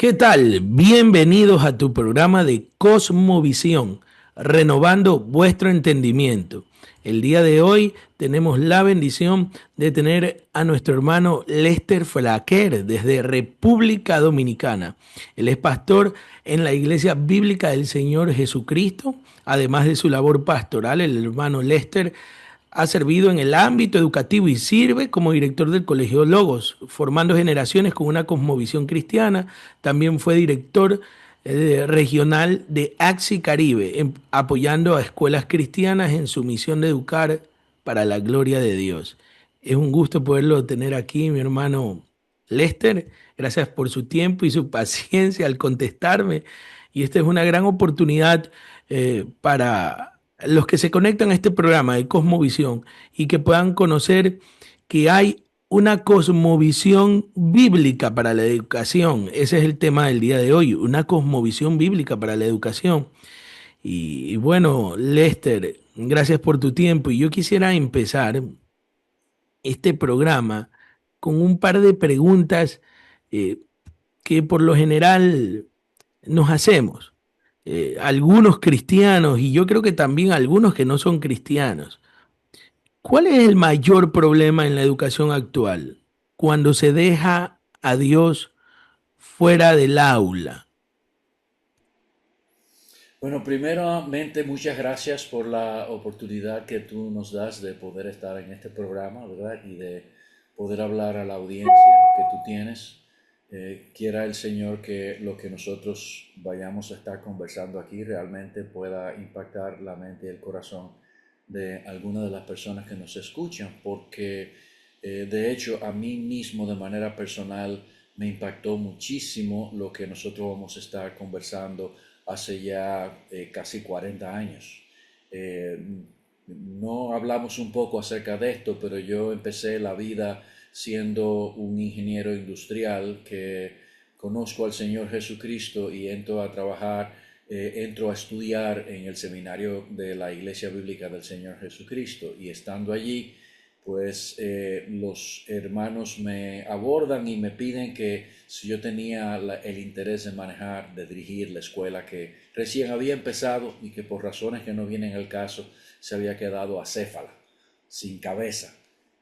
¿Qué tal? Bienvenidos a tu programa de Cosmovisión, renovando vuestro entendimiento. El día de hoy tenemos la bendición de tener a nuestro hermano Lester Flaquer desde República Dominicana. Él es pastor en la Iglesia Bíblica del Señor Jesucristo. Además de su labor pastoral, el hermano Lester ha servido en el ámbito educativo y sirve como director del Colegio Logos, formando generaciones con una cosmovisión cristiana. También fue director regional de AXI Caribe, apoyando a escuelas cristianas en su misión de educar para la gloria de Dios. Es un gusto poderlo tener aquí, mi hermano Lester. Gracias por su tiempo y su paciencia al contestarme. Y esta es una gran oportunidad para los que se conectan a este programa de Cosmovisión y que puedan conocer que hay una cosmovisión bíblica para la educación. Ese es el tema del día de hoy, una cosmovisión bíblica para la educación. Y bueno, Lester, gracias por tu tiempo. Y yo quisiera empezar este programa con un par de preguntas eh, que por lo general nos hacemos. Algunos cristianos y yo creo que también algunos que no son cristianos. ¿Cuál es el mayor problema en la educación actual? Cuando se deja a Dios fuera del aula. Bueno, primeramente, muchas gracias por la oportunidad que tú nos das de poder estar en este programa, ¿verdad? Y de poder hablar a la audiencia que tú tienes. Quiera el Señor que lo que nosotros vayamos a estar conversando aquí realmente pueda impactar la mente y el corazón de algunas de las personas que nos escuchan, porque de hecho a mí mismo de manera personal me impactó muchísimo lo que nosotros vamos a estar conversando hace ya casi 40 años. Eh, no hablamos un poco acerca de esto, pero yo empecé la vida siendo un ingeniero industrial que conozco al Señor Jesucristo y entro a trabajar, entro a estudiar en el seminario de la Iglesia Bíblica del Señor Jesucristo, y estando allí pues los hermanos me abordan y me piden que si yo tenía el interés de manejar, de dirigir la escuela que recién había empezado y que por razones que no vienen al caso se había quedado acéfala, sin cabeza.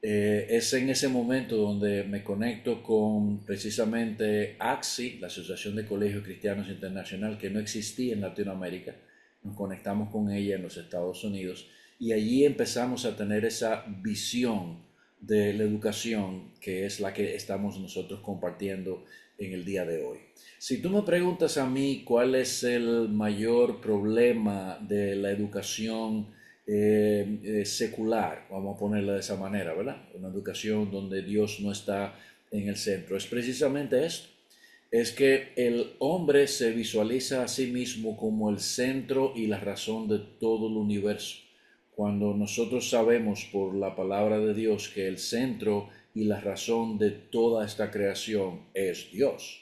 Es en ese momento donde me conecto con precisamente AXI, la Asociación de Colegios Cristianos Internacional, que no existía en Latinoamérica. Nos conectamos con ella en los Estados Unidos y allí empezamos a tener esa visión de la educación que es la que estamos nosotros compartiendo en el día de hoy. Si tú me preguntas a mí cuál es el mayor problema de la educación secular, vamos a ponerla de esa manera, ¿verdad? Una educación donde Dios no está en el centro, es precisamente esto. Es que el hombre se visualiza a sí mismo como el centro y la razón de todo el universo, cuando nosotros sabemos por la palabra de Dios que el centro y la razón de toda esta creación es Dios.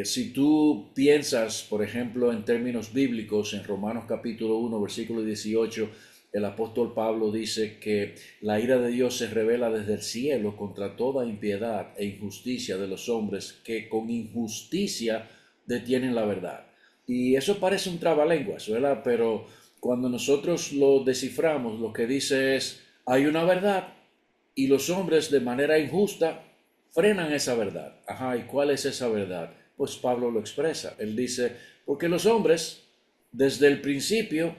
Si tú piensas, por ejemplo, en términos bíblicos, en Romanos capítulo 1, versículo 18, el apóstol Pablo dice que la ira de Dios se revela desde el cielo contra toda impiedad e injusticia de los hombres que con injusticia detienen la verdad. Y eso parece un trabalenguas, ¿verdad? Pero cuando nosotros lo desciframos, lo que dice es, hay una verdad y los hombres de manera injusta frenan esa verdad. Ajá, ¿y cuál es esa verdad? Pues Pablo lo expresa. Él dice, porque los hombres desde el principio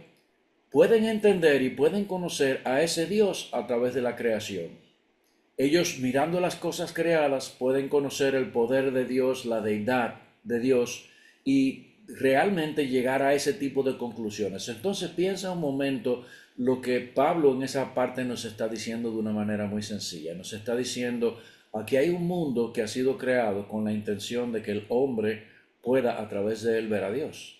pueden entender y pueden conocer a ese Dios a través de la creación. Ellos mirando las cosas creadas pueden conocer el poder de Dios, la deidad de Dios y realmente llegar a ese tipo de conclusiones. Entonces piensa un momento lo que Pablo en esa parte nos está diciendo de una manera muy sencilla. Nos está diciendo, aquí hay un mundo que ha sido creado con la intención de que el hombre pueda a través de él ver a Dios.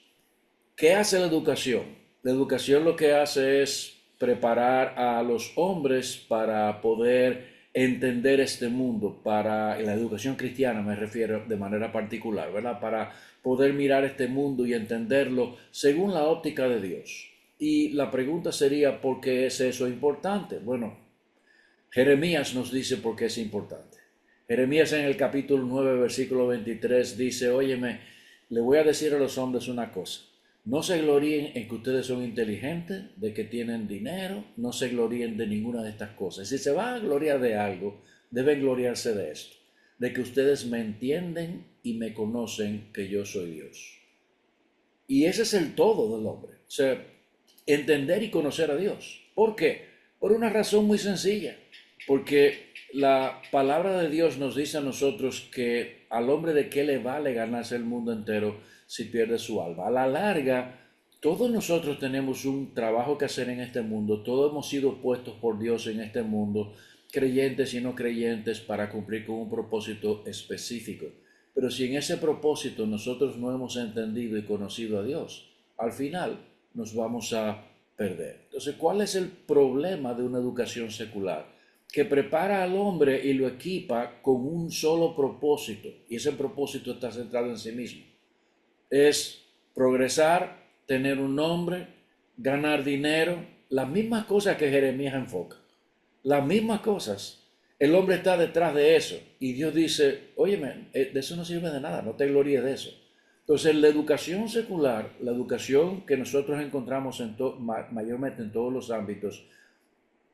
¿Qué hace la educación? La educación lo que hace es preparar a los hombres para poder entender este mundo, para la educación cristiana me refiero de manera particular, ¿verdad? Para poder mirar este mundo y entenderlo según la óptica de Dios. Y la pregunta sería, ¿por qué es eso importante? Bueno, Jeremías nos dice por qué es importante. Jeremías en el capítulo 9, versículo 23 dice, óyeme, le voy a decir a los hombres una cosa. No se gloríen en que ustedes son inteligentes, de que tienen dinero, no se gloríen de ninguna de estas cosas. Si se van a gloriar de algo, deben gloriarse de esto, de que ustedes me entienden y me conocen que yo soy Dios. Y ese es el todo del hombre, o sea, entender y conocer a Dios. ¿Por qué? Por una razón muy sencilla, porque la palabra de Dios nos dice a nosotros que al hombre de qué le vale ganarse el mundo entero si pierde su alma. A la larga, todos nosotros tenemos un trabajo que hacer en este mundo, todos hemos sido puestos por Dios en este mundo, creyentes y no creyentes, para cumplir con un propósito específico. Pero si en ese propósito nosotros no hemos entendido y conocido a Dios, al final nos vamos a perder. Entonces, ¿cuál es el problema de una educación secular? Que prepara al hombre y lo equipa con un solo propósito, y ese propósito está centrado en sí mismo. Es progresar, tener un nombre, ganar dinero, las mismas cosas que Jeremías enfoca, las mismas cosas. El hombre está detrás de eso y Dios dice, óyeme, de eso no sirve de nada, no te gloríes de eso. Entonces, la educación secular, la educación que nosotros encontramos mayormente en todos los ámbitos,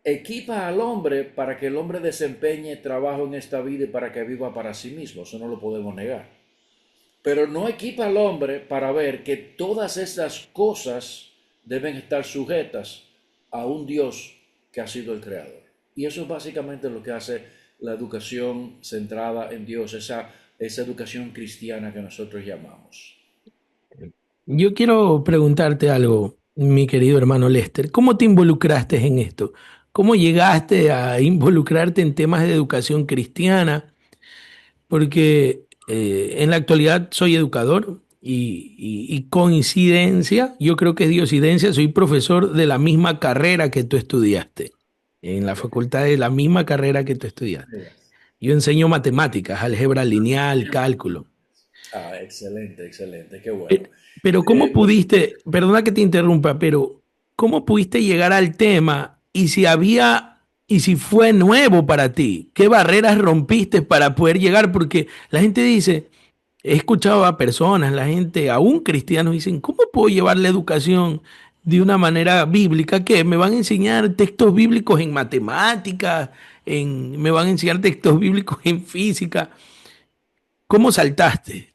equipa al hombre para que el hombre desempeñe trabajo en esta vida y para que viva para sí mismo, eso no lo podemos negar. Pero no equipa al hombre para ver que todas estas cosas deben estar sujetas a un Dios que ha sido el creador. Y eso es básicamente lo que hace la educación centrada en Dios, esa educación cristiana que nosotros llamamos. Yo quiero preguntarte algo, mi querido hermano Lester. ¿Cómo te involucraste en esto? ¿Cómo llegaste a involucrarte en temas de educación cristiana? Porque en la actualidad soy educador y coincidencia, yo creo que es diosidencia, soy profesor de la misma carrera que tú estudiaste, en la facultad de la misma carrera que tú estudiaste. Yo enseño matemáticas, álgebra lineal, cálculo. Ah, excelente, excelente, qué bueno. Pero ¿cómo Bueno, pudiste, perdona que te interrumpa, pero ¿cómo pudiste llegar al tema y si había, y si fue nuevo para ti? ¿Qué barreras rompiste para poder llegar? Porque la gente dice, he escuchado a personas, la gente, aún cristianos, dicen, ¿cómo puedo llevar la educación de una manera bíblica? ¿Qué? ¿Me van a enseñar textos bíblicos en matemáticas? ¿Me van a enseñar textos bíblicos en física? ¿Cómo saltaste?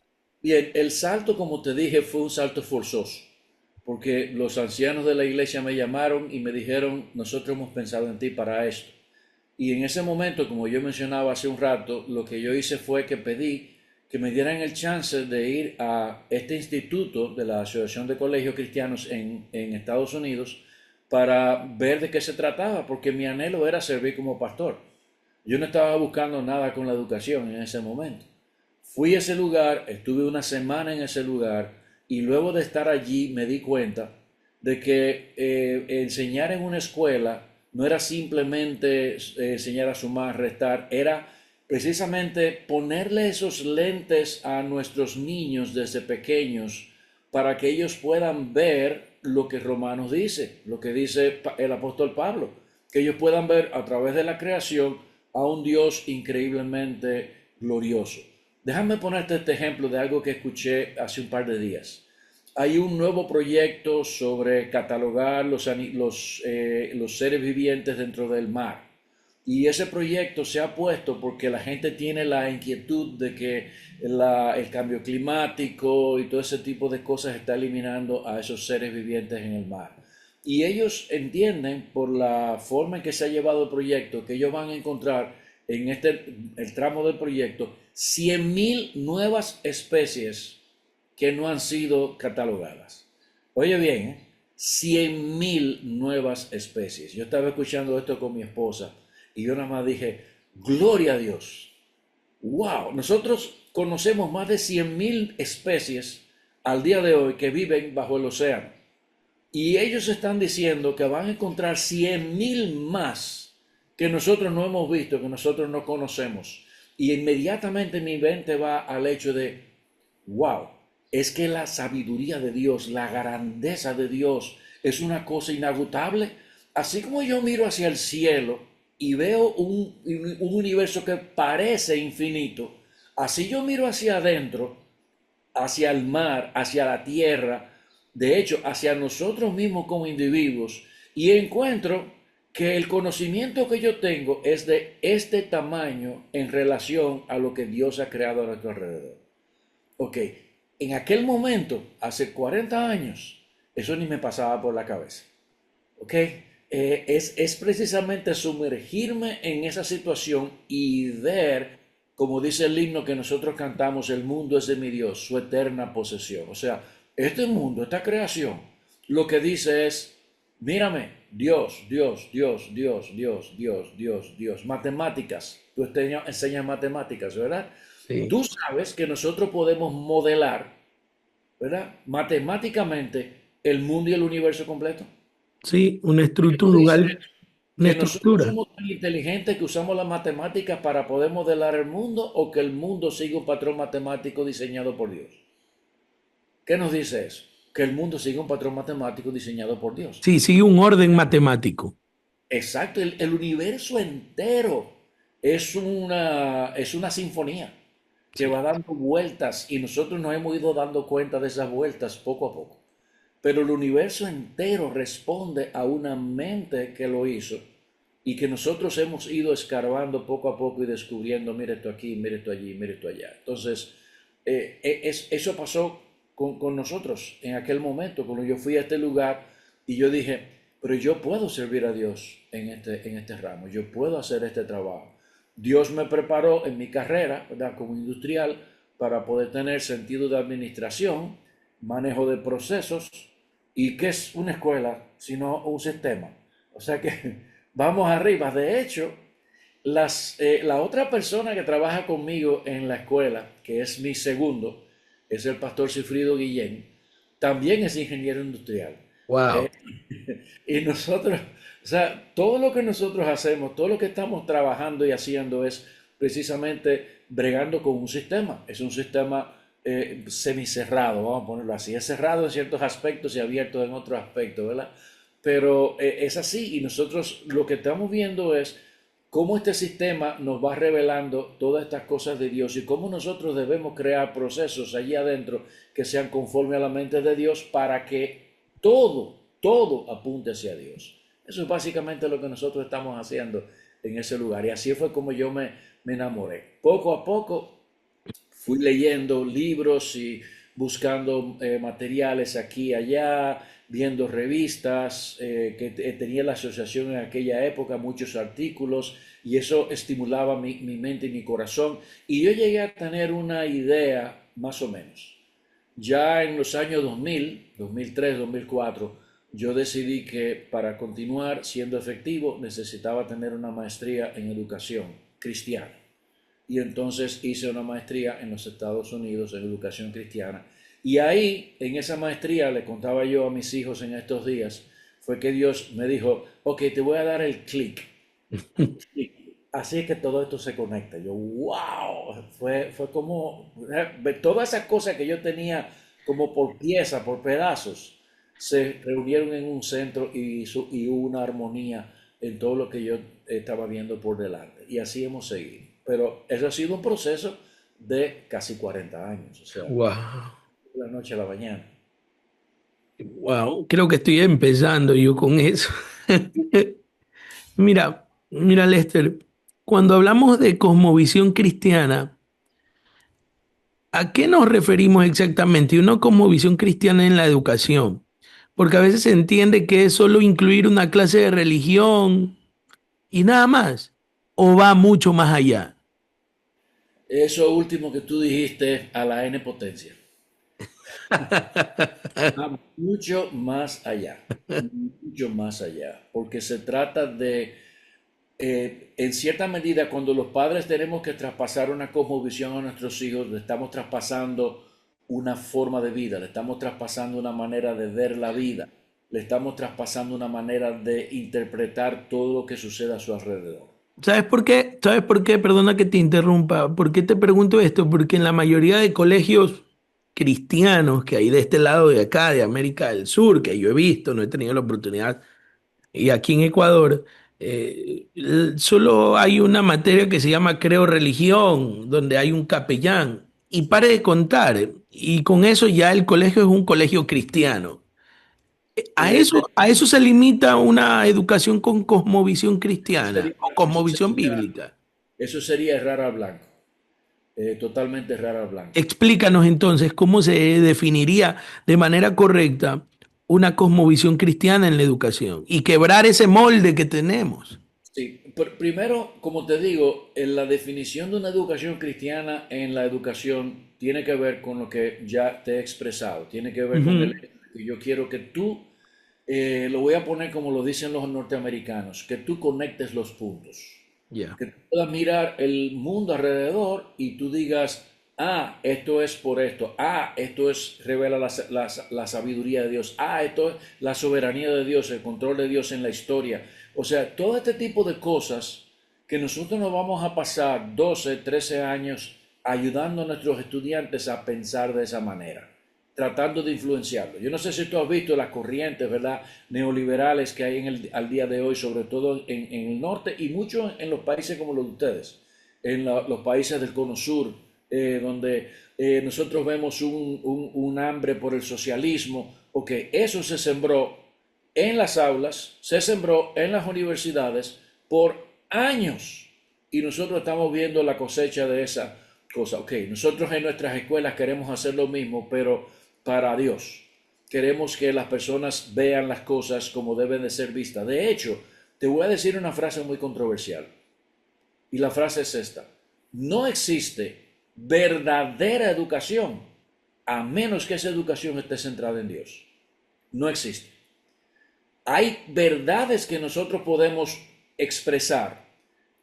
bien, el salto, como te dije, fue un salto forzoso, porque los ancianos de la iglesia me llamaron y me dijeron, nosotros hemos pensado en ti para esto. Y en ese momento, como yo mencionaba hace un rato, lo que yo hice fue que pedí que me dieran el chance de ir a este instituto de la Asociación de Colegios Cristianos en Estados Unidos para ver de qué se trataba, porque mi anhelo era servir como pastor. Yo no estaba buscando nada con la educación en ese momento. Fui a ese lugar, estuve una semana en ese lugar y luego de estar allí me di cuenta de que enseñar en una escuela no era simplemente enseñar a sumar, restar, era precisamente ponerle esos lentes a nuestros niños desde pequeños para que ellos puedan ver lo que Romanos dice, lo que dice el apóstol Pablo, que ellos puedan ver a través de la creación a un Dios increíblemente glorioso. Déjame ponerte este ejemplo de algo que escuché hace un par de días. Hay un nuevo proyecto sobre catalogar los seres vivientes dentro del mar. Y ese proyecto se ha puesto porque la gente tiene la inquietud de que el cambio climático y todo ese tipo de cosas está eliminando a esos seres vivientes en el mar. Y ellos entienden por la forma en que se ha llevado el proyecto que ellos van a encontrar en el tramo del proyecto 100.000 nuevas especies que no han sido catalogadas. Oye bien, 100.000 nuevas especies. Yo estaba escuchando esto con mi esposa y yo nada más dije, gloria a Dios. Wow, nosotros conocemos más de 100.000 especies al día de hoy que viven bajo el océano. Y ellos están diciendo que van a encontrar 100.000 más que nosotros no hemos visto, que nosotros no conocemos. Y inmediatamente mi mente va al hecho de, wow, es que la sabiduría de Dios, la grandeza de Dios es una cosa inagotable. Así como yo miro hacia el cielo y veo un universo que parece infinito, así yo miro hacia adentro, hacia el mar, hacia la tierra, de hecho, hacia nosotros mismos como individuos, y encuentro que el conocimiento que yo tengo es de este tamaño en relación a lo que Dios ha creado a nuestro alrededor. Ok, en aquel momento, hace 40 años, eso ni me pasaba por la cabeza. ¿Ok? Es precisamente sumergirme en esa situación y ver, como dice el himno que nosotros cantamos, el mundo es de mi Dios, su eterna posesión. O sea, este mundo, esta creación, lo que dice es, mírame, Dios, Dios, Dios, Dios, Dios, Dios, Dios, Dios. Matemáticas, tú enseñas matemáticas, ¿verdad? Sí. Tú sabes que nosotros podemos modelar, ¿verdad? Matemáticamente el mundo y el universo completo. Sí, ¿Qué tú dices? una ¿Que nosotros estructura. somos tan inteligentes que usamos las matemáticas para poder modelar el mundo o que el mundo sigue un patrón matemático diseñado por Dios? ¿Qué nos dice eso? Que el mundo sigue un patrón matemático diseñado por Dios. Sí, sigue un orden matemático. Exacto, el universo entero es una sinfonía que Sí. va dando vueltas y nosotros nos hemos ido dando cuenta de esas vueltas poco a poco. Pero el universo entero responde a una mente que lo hizo y que nosotros hemos ido escarbando poco a poco y descubriendo, mire esto aquí, mire esto allí, mire esto allá. Entonces, eso pasó con nosotros en aquel momento, cuando yo fui a este lugar y yo dije, pero yo puedo servir a Dios en este ramo, yo puedo hacer este trabajo. Dios me preparó en mi carrera, ¿verdad? Como industrial para poder tener sentido de administración, manejo de procesos y qué es una escuela sino un sistema. O sea que vamos arriba. De hecho, la otra persona que trabaja conmigo en la escuela, que es mi segundo, es el pastor Cifrido Guillén, también es ingeniero industrial. Wow. Eh, y nosotros, o sea, todo lo que nosotros hacemos, todo lo que estamos trabajando y haciendo es precisamente bregando con un sistema. Es un sistema semicerrado, vamos a ponerlo así. Es cerrado en ciertos aspectos y abierto en otros aspectos, ¿verdad? Pero es así y nosotros lo que estamos viendo es cómo este sistema nos va revelando todas estas cosas de Dios y cómo nosotros debemos crear procesos allí adentro que sean conforme a la mente de Dios para que todo apunte hacia Dios. Eso es básicamente lo que nosotros estamos haciendo en ese lugar. Y así fue como yo me enamoré. Poco a poco fui leyendo libros y buscando materiales aquí y allá, viendo revistas que tenía la asociación en aquella época, muchos artículos, y eso estimulaba mi mente y mi corazón. Y yo llegué a tener una idea más o menos. Ya en los años 2000, 2003, 2004, yo decidí que para continuar siendo efectivo necesitaba tener una maestría en educación cristiana. Y entonces hice una maestría en los Estados Unidos en educación cristiana. Y ahí, en esa maestría, le contaba yo a mis hijos en estos días, fue que Dios me dijo, ok, te voy a dar el clic. Así es que todo esto se conecta. Yo, wow, fue como todas esas cosas que yo tenía como por pieza, por pedazos, se reunieron en un centro y hubo una armonía en todo lo que yo estaba viendo por delante. Y así hemos seguido. Pero eso ha sido un proceso de casi 40 años, o sea, Wow. de la noche a la mañana. Wow. Creo que estoy empezando yo con eso. Mira, Lester, cuando hablamos de cosmovisión cristiana, ¿a qué nos referimos exactamente? Y una cosmovisión cristiana en la educación, porque a veces se entiende que es solo incluir una clase de religión y nada más, o va mucho más allá. Eso último que tú dijiste a la N potencia. Va mucho más allá, mucho más allá, porque se trata de, en cierta medida, cuando los padres tenemos que traspasar una cosmovisión a nuestros hijos, le estamos traspasando una forma de vida, le estamos traspasando una manera de ver la vida, le estamos traspasando una manera de interpretar todo lo que sucede a su alrededor. ¿Sabes por qué? ¿Sabes por qué? Perdona que te interrumpa. ¿Por qué te pregunto esto? Porque en la mayoría de colegios cristianos que hay de este lado de acá, de América del Sur, que yo he visto, no he tenido la oportunidad, y aquí en Ecuador, Solo hay una materia que se llama creo religión, donde hay un capellán. Y pare de contar. Y con eso ya el colegio es un colegio cristiano. De- A eso se limita una educación con cosmovisión cristiana sería, o eso cosmovisión sería, bíblica. eso sería errar al blanco, totalmente errar al blanco. Explícanos entonces cómo se definiría de manera correcta una cosmovisión cristiana en la educación y quebrar ese molde que tenemos. Sí, primero, como te digo, en la definición de una educación cristiana en la educación tiene que ver con lo que ya te he expresado, tiene que ver con el Ujú. hecho de que yo quiero que tú, lo voy a poner como lo dicen los norteamericanos, que tú conectes los puntos, Ya. que tú puedas mirar el mundo alrededor y tú digas, ah, esto es por esto, ah, esto es, revela la sabiduría de Dios, ah, esto es la soberanía de Dios, el control de Dios en la historia. O sea, todo este tipo de cosas que nosotros nos vamos a pasar 12, 13 años ayudando a nuestros estudiantes a pensar de esa manera, tratando de influenciarlo. Yo no sé si tú has visto las corrientes, ¿verdad?, neoliberales que hay al día de hoy, sobre todo en el norte y mucho en los países como los de ustedes, en los países del Cono Sur, donde nosotros vemos un hambre por el socialismo, porque eso se sembró en las aulas, se sembró en las universidades por años y nosotros estamos viendo la cosecha de esa cosa. Ok, nosotros en nuestras escuelas queremos hacer lo mismo, pero para Dios. Queremos que las personas vean las cosas como deben de ser vistas. De hecho, te voy a decir una frase muy controversial. Y la frase es esta. No existe verdadera educación a menos que esa educación esté centrada en Dios. No existe. Hay verdades que nosotros podemos expresar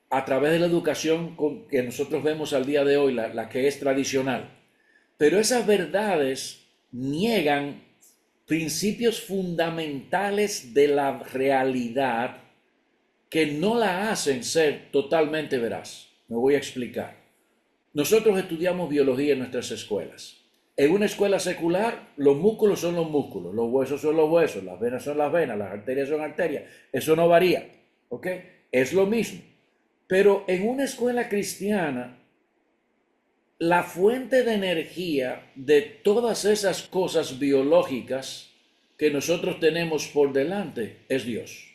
a través de la educación que nosotros vemos al día de hoy, la que es tradicional. Pero esas verdades niegan principios fundamentales de la realidad que no la hacen ser totalmente veraz. Me voy a explicar. Nosotros estudiamos biología en nuestras escuelas. En una escuela secular, los músculos son los músculos, los huesos son los huesos, las venas son las venas, las arterias son arterias. Eso no varía, ¿ok? Es lo mismo. Pero en una escuela cristiana, la fuente de energía de todas esas cosas biológicas que nosotros tenemos por delante es Dios.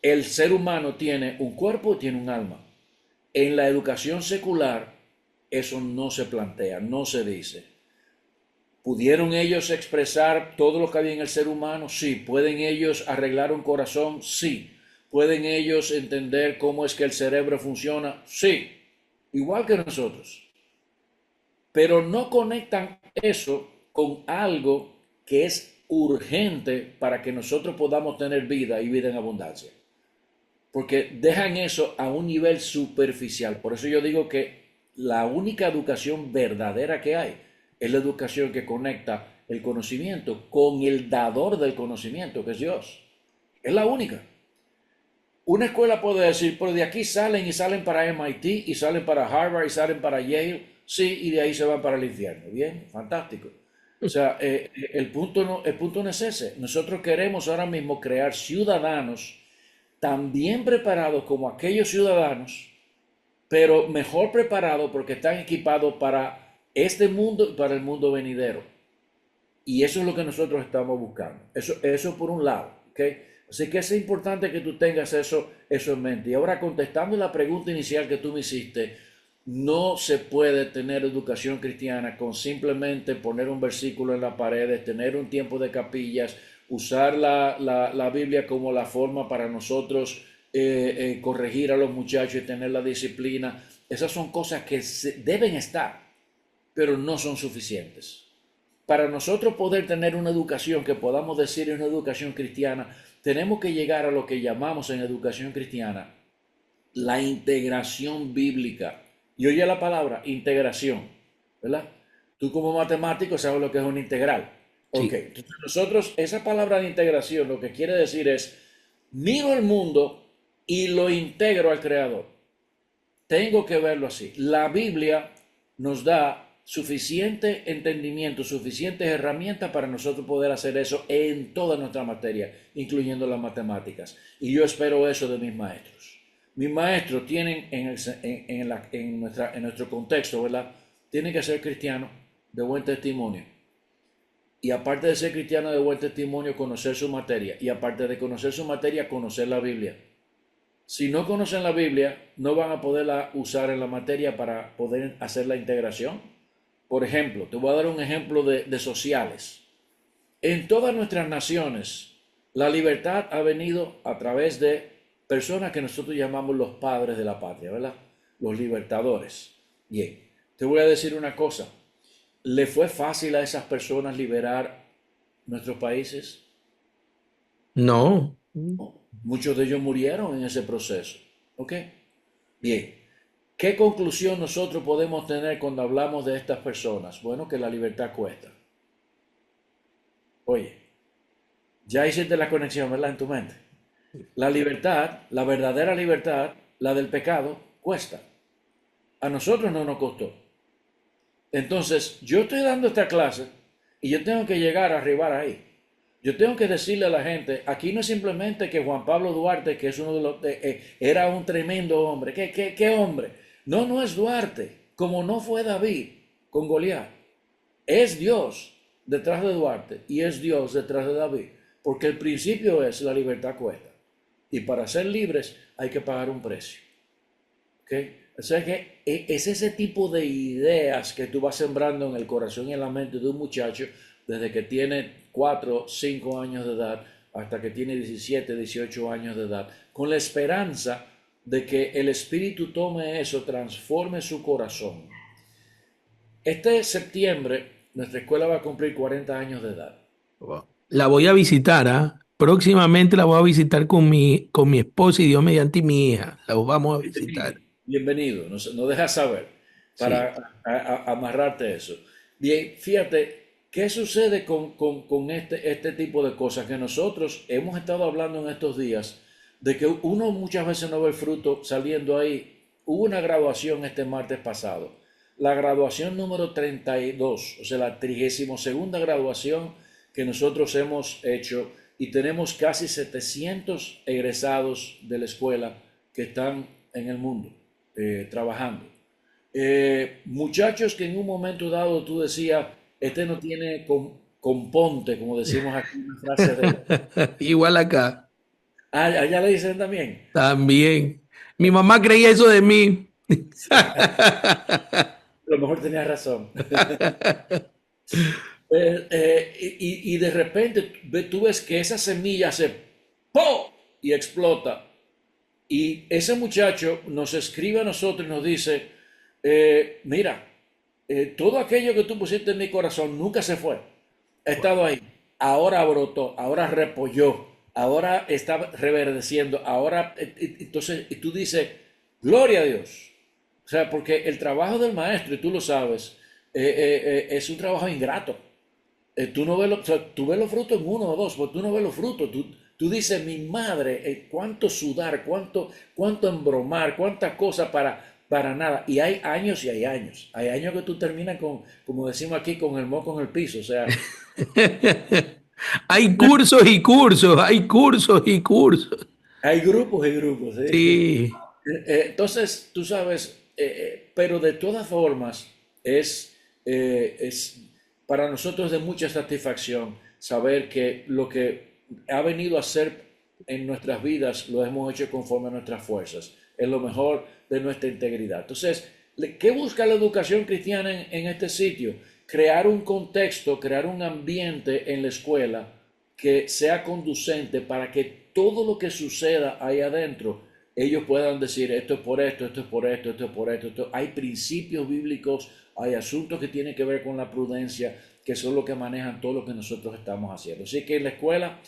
El ser humano tiene un cuerpo y tiene un alma. En la educación secular eso no se plantea, no se dice. ¿Pudieron ellos expresar todo lo que había en el ser humano? Sí. ¿Pueden ellos arreglar un corazón? Sí. ¿Pueden ellos entender cómo es que el cerebro funciona? Sí. Igual que nosotros. Pero no conectan eso con algo que es urgente para que nosotros podamos tener vida y vida en abundancia. Porque dejan eso a un nivel superficial. Por eso yo digo que la única educación verdadera que hay es la educación que conecta el conocimiento con el dador del conocimiento, que es Dios. Es la única. Una escuela puede decir, pero de aquí salen y salen para MIT y salen para Harvard y salen para Yale, sí, y de ahí se van para el infierno. Bien, fantástico. O sea, el punto no es ese. Nosotros queremos ahora mismo crear ciudadanos tan bien preparados como aquellos ciudadanos, pero mejor preparados porque están equipados para este mundo y para el mundo venidero. Y eso es lo que nosotros estamos buscando. Eso por un lado, ¿ok? Así que es importante que tú tengas eso en mente. Y ahora contestando la pregunta inicial que tú me hiciste, no se puede tener educación cristiana con simplemente poner un versículo en la pared, tener un tiempo de capillas, usar la Biblia como la forma para nosotros corregir a los muchachos y tener la disciplina. Esas son cosas que deben estar, pero no son suficientes. Para nosotros poder tener una educación que podamos decir es una educación cristiana, tenemos que llegar a lo que llamamos en educación cristiana la integración bíblica. Y oye la palabra integración, ¿verdad? Tú como matemático sabes lo que es una integral. Ok, Sí. entonces nosotros, esa palabra de integración lo que quiere decir es, miro el mundo y lo integro al Creador. Tengo que verlo así. La Biblia nos da suficiente entendimiento, suficientes herramientas para nosotros poder hacer eso en toda nuestra materia, incluyendo las matemáticas. Y yo espero eso de mis maestros. Mis maestros tienen en nuestro contexto, ¿verdad? Tienen que ser cristianos de buen testimonio. Y aparte de ser cristianos de buen testimonio, conocer su materia. Y aparte de conocer su materia, conocer la Biblia. Si no conocen la Biblia, no van a poderla usar en la materia para poder hacer la integración. Por ejemplo, te voy a dar un ejemplo de sociales. En todas nuestras naciones, la libertad ha venido a través de personas que nosotros llamamos los padres de la patria, ¿verdad? Los libertadores. Bien, te voy a decir una cosa. ¿Le fue fácil a esas personas liberar nuestros países? No. Muchos de ellos murieron en ese proceso. ¿Ok? Bien. ¿Qué conclusión nosotros podemos tener cuando hablamos de estas personas? Bueno, que la libertad cuesta. Oye, ya hiciste la conexión, ¿verdad? En tu mente. La libertad, la verdadera libertad, la del pecado, cuesta. A nosotros no nos costó. Entonces, yo estoy dando esta clase y yo tengo que llegar a arribar ahí. Yo tengo que decirle a la gente, aquí no es simplemente que Juan Pablo Duarte, que es uno de los, era un tremendo hombre. ¿Qué hombre? No, no es Duarte, como no fue David con Goliat. Es Dios detrás de Duarte y es Dios detrás de David. Porque el principio es la libertad cuesta. Y para ser libres hay que pagar un precio. ¿Ok? O sea que es ese tipo de ideas que tú vas sembrando en el corazón y en la mente de un muchacho desde que tiene 4, 5 años de edad hasta que tiene 17, 18 años de edad, con la esperanza de que el Espíritu tome eso, transforme su corazón. Este septiembre nuestra escuela va a cumplir 40 años de edad. Wow. La voy a visitar, ¿ah? Próximamente la voy a visitar con mi esposa y Dios mediante y mi hija. La vamos a visitar. Bienvenido, no dejas saber Sí. para amarrarte eso. Bien, fíjate, ¿qué sucede con este tipo de cosas? Que nosotros hemos estado hablando en estos días de que uno muchas veces no ve el fruto saliendo ahí. Hubo una graduación este martes pasado, la graduación número 32, o sea, la 32ª graduación que nosotros hemos hecho y tenemos casi 700 egresados de la escuela que están en el mundo trabajando. Muchachos que en un momento dado tú decías, este no tiene componte, como decimos aquí, una frase de... Igual acá, Ah, allá le dicen también. también. Mi mamá creía eso de mí. A lo mejor tenía razón. Y de repente tú ves que esa semilla se ¡po! Y explota. Y ese muchacho nos escribe a nosotros y nos dice, mira, todo aquello que tú pusiste en mi corazón nunca se fue. Ha estado ahí. Ahora brotó, ahora repolló, ahora está reverdeciendo, ahora, entonces, y tú dices, gloria a Dios. O sea, porque el trabajo del maestro, y tú lo sabes, es un trabajo ingrato. Tú no ves, o sea, tú ves los frutos en uno o dos, pero tú no ves los frutos. Tú dices, mi madre, cuánto sudar, cuánto embromar, cuántas cosas para nada. Y hay años y hay años. Hay años que tú terminas con, como decimos aquí, con el moco en el piso. O sea, Hay cursos y cursos, hay cursos y cursos. hay grupos y grupos, ¿sí? Sí. Sí. Entonces, tú sabes, pero de todas formas, es para nosotros de mucha satisfacción saber que lo que ha venido a ser en nuestras vidas lo hemos hecho conforme a nuestras fuerzas, es lo mejor de nuestra integridad. Entonces, ¿qué busca la educación cristiana en este sitio? Crear un contexto, crear un ambiente en la escuela que sea conducente para que todo lo que suceda ahí adentro ellos puedan decir esto es por esto, esto es por esto, esto es por esto. Hay principios bíblicos, hay asuntos que tienen que ver con la prudencia, que son los que manejan todo lo que nosotros estamos haciendo. Así que en la escuela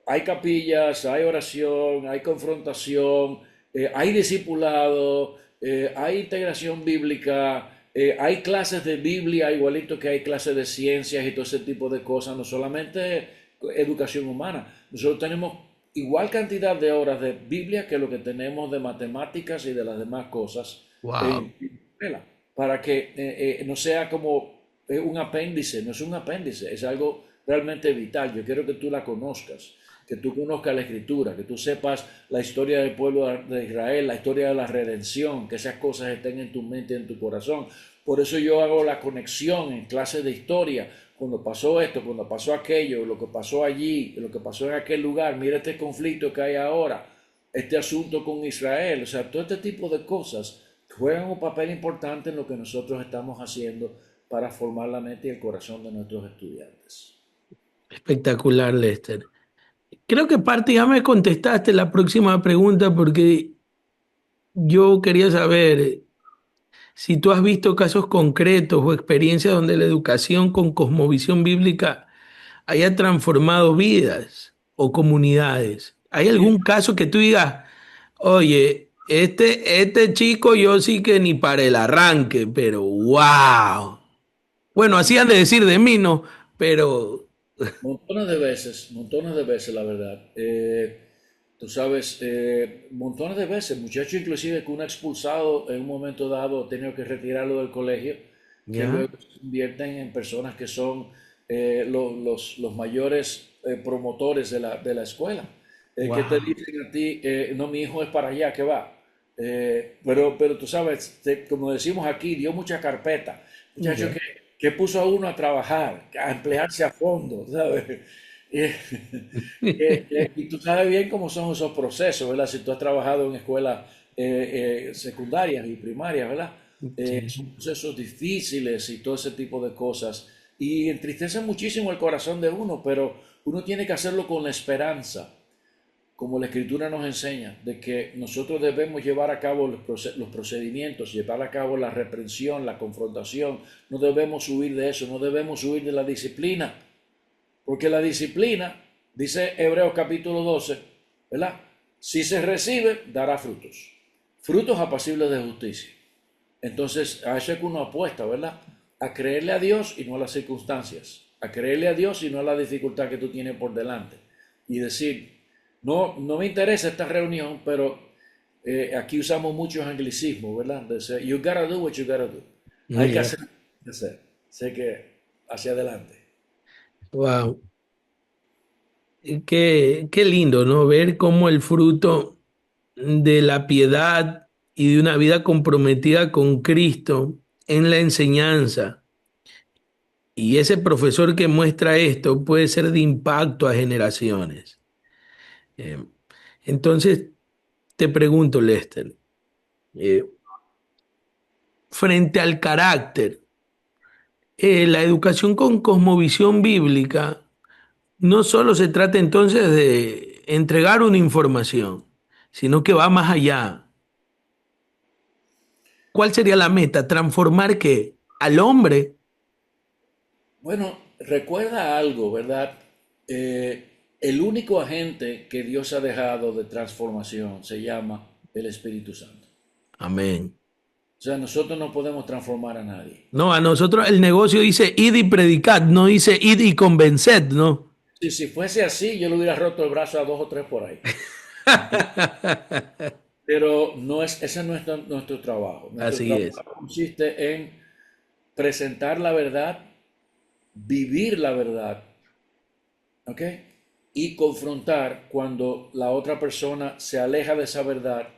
hay capillas, hay oración, hay confrontación, hay discipulado, hay integración bíblica, hay clases de Biblia, igualito que hay clases de ciencias y todo ese tipo de cosas, no solamente educación humana. Nosotros tenemos igual cantidad de horas de Biblia que lo que tenemos de matemáticas y de las demás cosas Wow. en escuela. para que no sea como un apéndice, no es un apéndice, es algo realmente vital. Yo quiero que tú la conozcas, que tú conozcas la escritura, que tú sepas la historia del pueblo de Israel, la historia de la redención, que esas cosas estén en tu mente y en tu corazón. Por eso yo hago la conexión en clases de historia, cuando pasó esto, cuando pasó aquello, lo que pasó allí, lo que pasó en aquel lugar, mira este conflicto que hay ahora, este asunto con Israel, o sea, todo este tipo de cosas juegan un papel importante en lo que nosotros estamos haciendo para formar la mente y el corazón de nuestros estudiantes. Espectacular, Lester. Creo que parte ya me contestaste la próxima pregunta porque yo quería saber si tú has visto casos concretos o experiencias donde la educación con cosmovisión bíblica haya transformado vidas o comunidades. ¿Hay Sí, algún caso que tú digas, oye, este chico yo sí que ni para el arranque, pero wow? Bueno, así han de decir de mí, ¿no? Pero, montones de veces, la verdad. Tú sabes, montones de veces, muchachos inclusive que uno ha expulsado en un momento dado, ha tenido que retirarlo del colegio, que ¿ya? luego se convierten en personas que son los mayores promotores de la escuela, que te Wow. dicen a ti, no, mi hijo es para allá, que va. Pero tú sabes, como decimos aquí, dio mucha carpeta, muchachos Ya. que puso a uno a trabajar, a emplearse a fondo, ¿sabes? Y, y tú sabes bien cómo son esos procesos, ¿verdad? Si tú has trabajado en escuelas secundarias y primarias, ¿verdad? Sí. Son procesos difíciles y todo ese tipo de cosas. Y entristece muchísimo el corazón de uno, pero uno tiene que hacerlo con la esperanza, como la escritura nos enseña, de que nosotros debemos llevar a cabo los procedimientos, llevar a cabo la reprensión, la confrontación. No debemos huir de eso, no debemos huir de la disciplina, porque la disciplina, dice Hebreos capítulo 12, ¿verdad? Si se recibe, dará frutos, frutos apacibles de justicia. Entonces, a eso es que uno apuesta, ¿verdad? A creerle a Dios y no a las circunstancias, a creerle a Dios y no a la dificultad que tú tienes por delante. Y decir, no, no me interesa esta reunión, pero aquí usamos muchos anglicismos, ¿verdad? De you gotta do what you gotta do. Hay que Ya. hacer, hacer. Sé que hacia adelante. Wow. Qué lindo, ¿no? Ver cómo el fruto de la piedad y de una vida comprometida con Cristo en la enseñanza. Y ese profesor que muestra esto puede ser de impacto a generaciones. Eh, entonces, te pregunto, Lester, eh, frente al carácter, la educación con cosmovisión bíblica no solo se trata entonces de entregar una información, sino que va más allá. ¿Cuál sería la meta? ¿Transformar qué? ¿Al hombre? Bueno, recuerda algo, ¿verdad? El único agente que Dios ha dejado de transformación se llama el Espíritu Santo. Amén. O sea, nosotros no podemos transformar a nadie. No, a nosotros el negocio dice id y predicad, no dice id y convenced, ¿no? Si fuese así, yo le hubiera roto el brazo a dos o tres por ahí. Pero no es, ese no es nuestro trabajo. Nuestro Así es. trabajo consiste en presentar la verdad, vivir la verdad, ¿ok? Y confrontar cuando la otra persona se aleja de esa verdad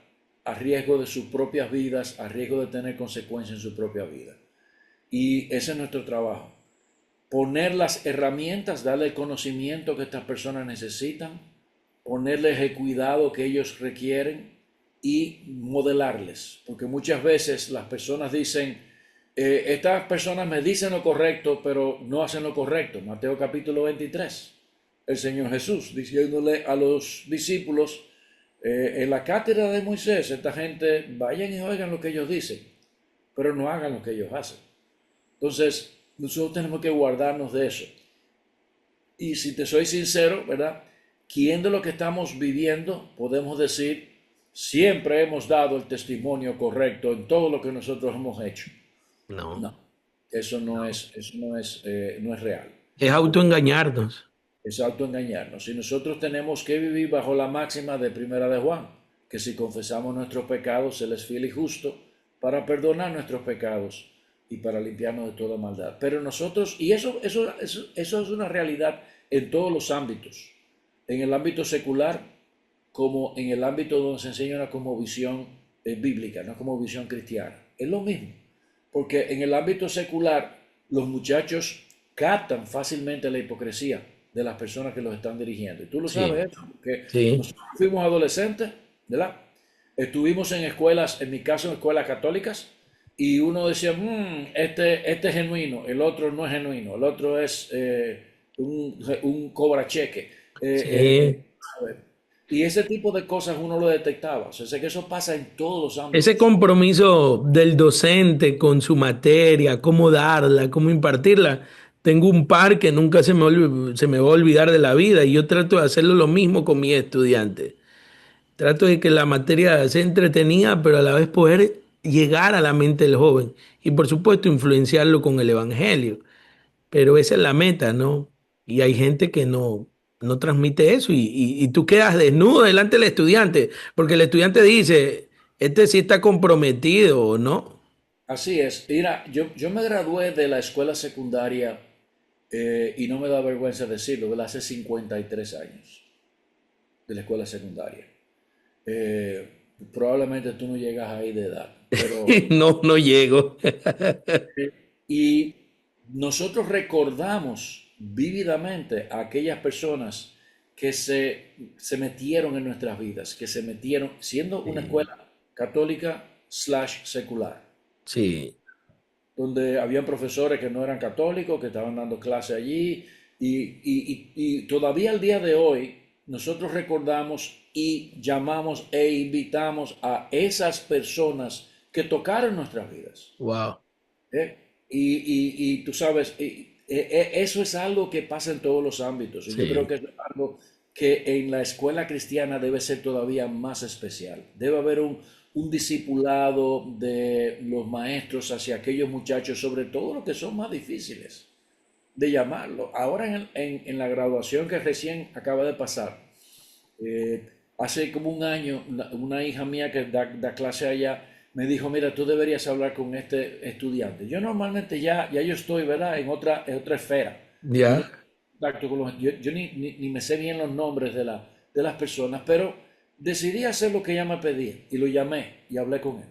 a riesgo de sus propias vidas, a riesgo de tener consecuencias en su propia vida. Y ese es nuestro trabajo. Poner las herramientas, darle el conocimiento que estas personas necesitan, ponerles el cuidado que ellos requieren y modelarles. Porque muchas veces las personas dicen, estas personas me dicen lo correcto, pero no hacen lo correcto. Mateo capítulo 23. El Señor Jesús diciéndole a los discípulos, en la cátedra de Moisés, esta gente vayan y oigan lo que ellos dicen, pero no hagan lo que ellos hacen. Entonces, nosotros tenemos que guardarnos de eso. Y si te soy sincero, ¿verdad? ¿Quién de lo que estamos viviendo podemos decir siempre hemos dado el testimonio correcto en todo lo que nosotros hemos hecho? No, No, no es real. es autoengañarnos. Es autoengañarnos. Y nosotros tenemos que vivir bajo la máxima de Primera de Juan, que si confesamos nuestros pecados, Él es fiel y justo para perdonar nuestros pecados y para limpiarnos de toda maldad. Pero nosotros, y eso es una realidad en todos los ámbitos, en el ámbito secular como en el ámbito donde se enseña una cosmovisión bíblica, no como visión cristiana. Es lo mismo, porque en el ámbito secular los muchachos captan fácilmente la hipocresía de las personas que los están dirigiendo. Y tú lo Sí, sabes, eso, porque sí, nosotros fuimos adolescentes, ¿verdad? Estuvimos en escuelas, en mi caso en escuelas católicas, y uno decía, este es genuino, el otro no es genuino, el otro es un cobra cheque. sí. Y ese tipo de cosas uno lo detectaba. O sea, sé que eso pasa en todos los Ese ámbitos. compromiso del docente con su materia, cómo darla, cómo impartirla. Tengo un par que nunca se me va a olvidar de la vida y yo trato de hacerlo lo mismo con mis estudiantes. Trato de que la materia sea entretenida, pero a la vez poder llegar a la mente del joven y por supuesto influenciarlo con el evangelio. Pero esa es la meta, ¿no? Y hay gente que no transmite eso y tú quedas desnudo delante del estudiante, porque el estudiante dice, este sí está comprometido o no. Así es. Mira, yo me gradué de la escuela secundaria y no me da vergüenza decirlo, ¿verdad? Hace 53 años de la escuela secundaria. Eh, Probablemente tú no llegas ahí de edad, pero No, no llego. y nosotros recordamos vívidamente a aquellas personas que se metieron en nuestras vidas, que se metieron, siendo una Sí, escuela católica slash secular, sí, donde habían profesores que no eran católicos, que estaban dando clase allí, y todavía al día de hoy nosotros recordamos y llamamos e invitamos a esas personas que tocaron nuestras vidas. wow, ¿Eh? Y tú sabes, eso es algo que pasa en todos los ámbitos. Y yo creo sí. que es algo que en la escuela cristiana debe ser todavía más especial. Debe haber un discipulado de los maestros hacia aquellos muchachos, sobre todo los que son más difíciles de llamarlo. Ahora en la graduación que recién acaba de pasar, hace como un año, una hija mía que da clase allá me dijo, mira, tú deberías hablar con este estudiante. Yo normalmente ya yo estoy, ¿verdad? En otra esfera. Yo no Ya, contacto con yo ni me sé bien los nombres de las personas, pero decidí hacer lo que ella me pedía y lo llamé y hablé con él.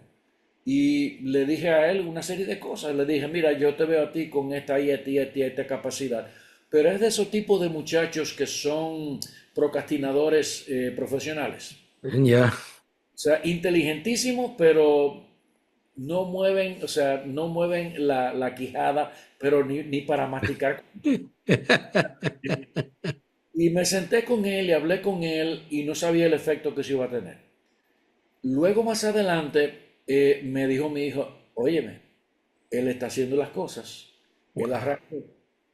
Y le dije a él una serie de cosas. Le dije, mira, yo te veo a ti con esta capacidad. Pero es de esos tipos de muchachos que son procrastinadores profesionales. ya. O sea, inteligentísimos, pero no mueven, o sea, no mueven la quijada, pero ni para masticar. Y me senté con él y hablé con él y no sabía el efecto que se iba a tener. Luego más adelante me dijo mi hijo, óyeme, él está haciendo las cosas, él Wow. arrancó.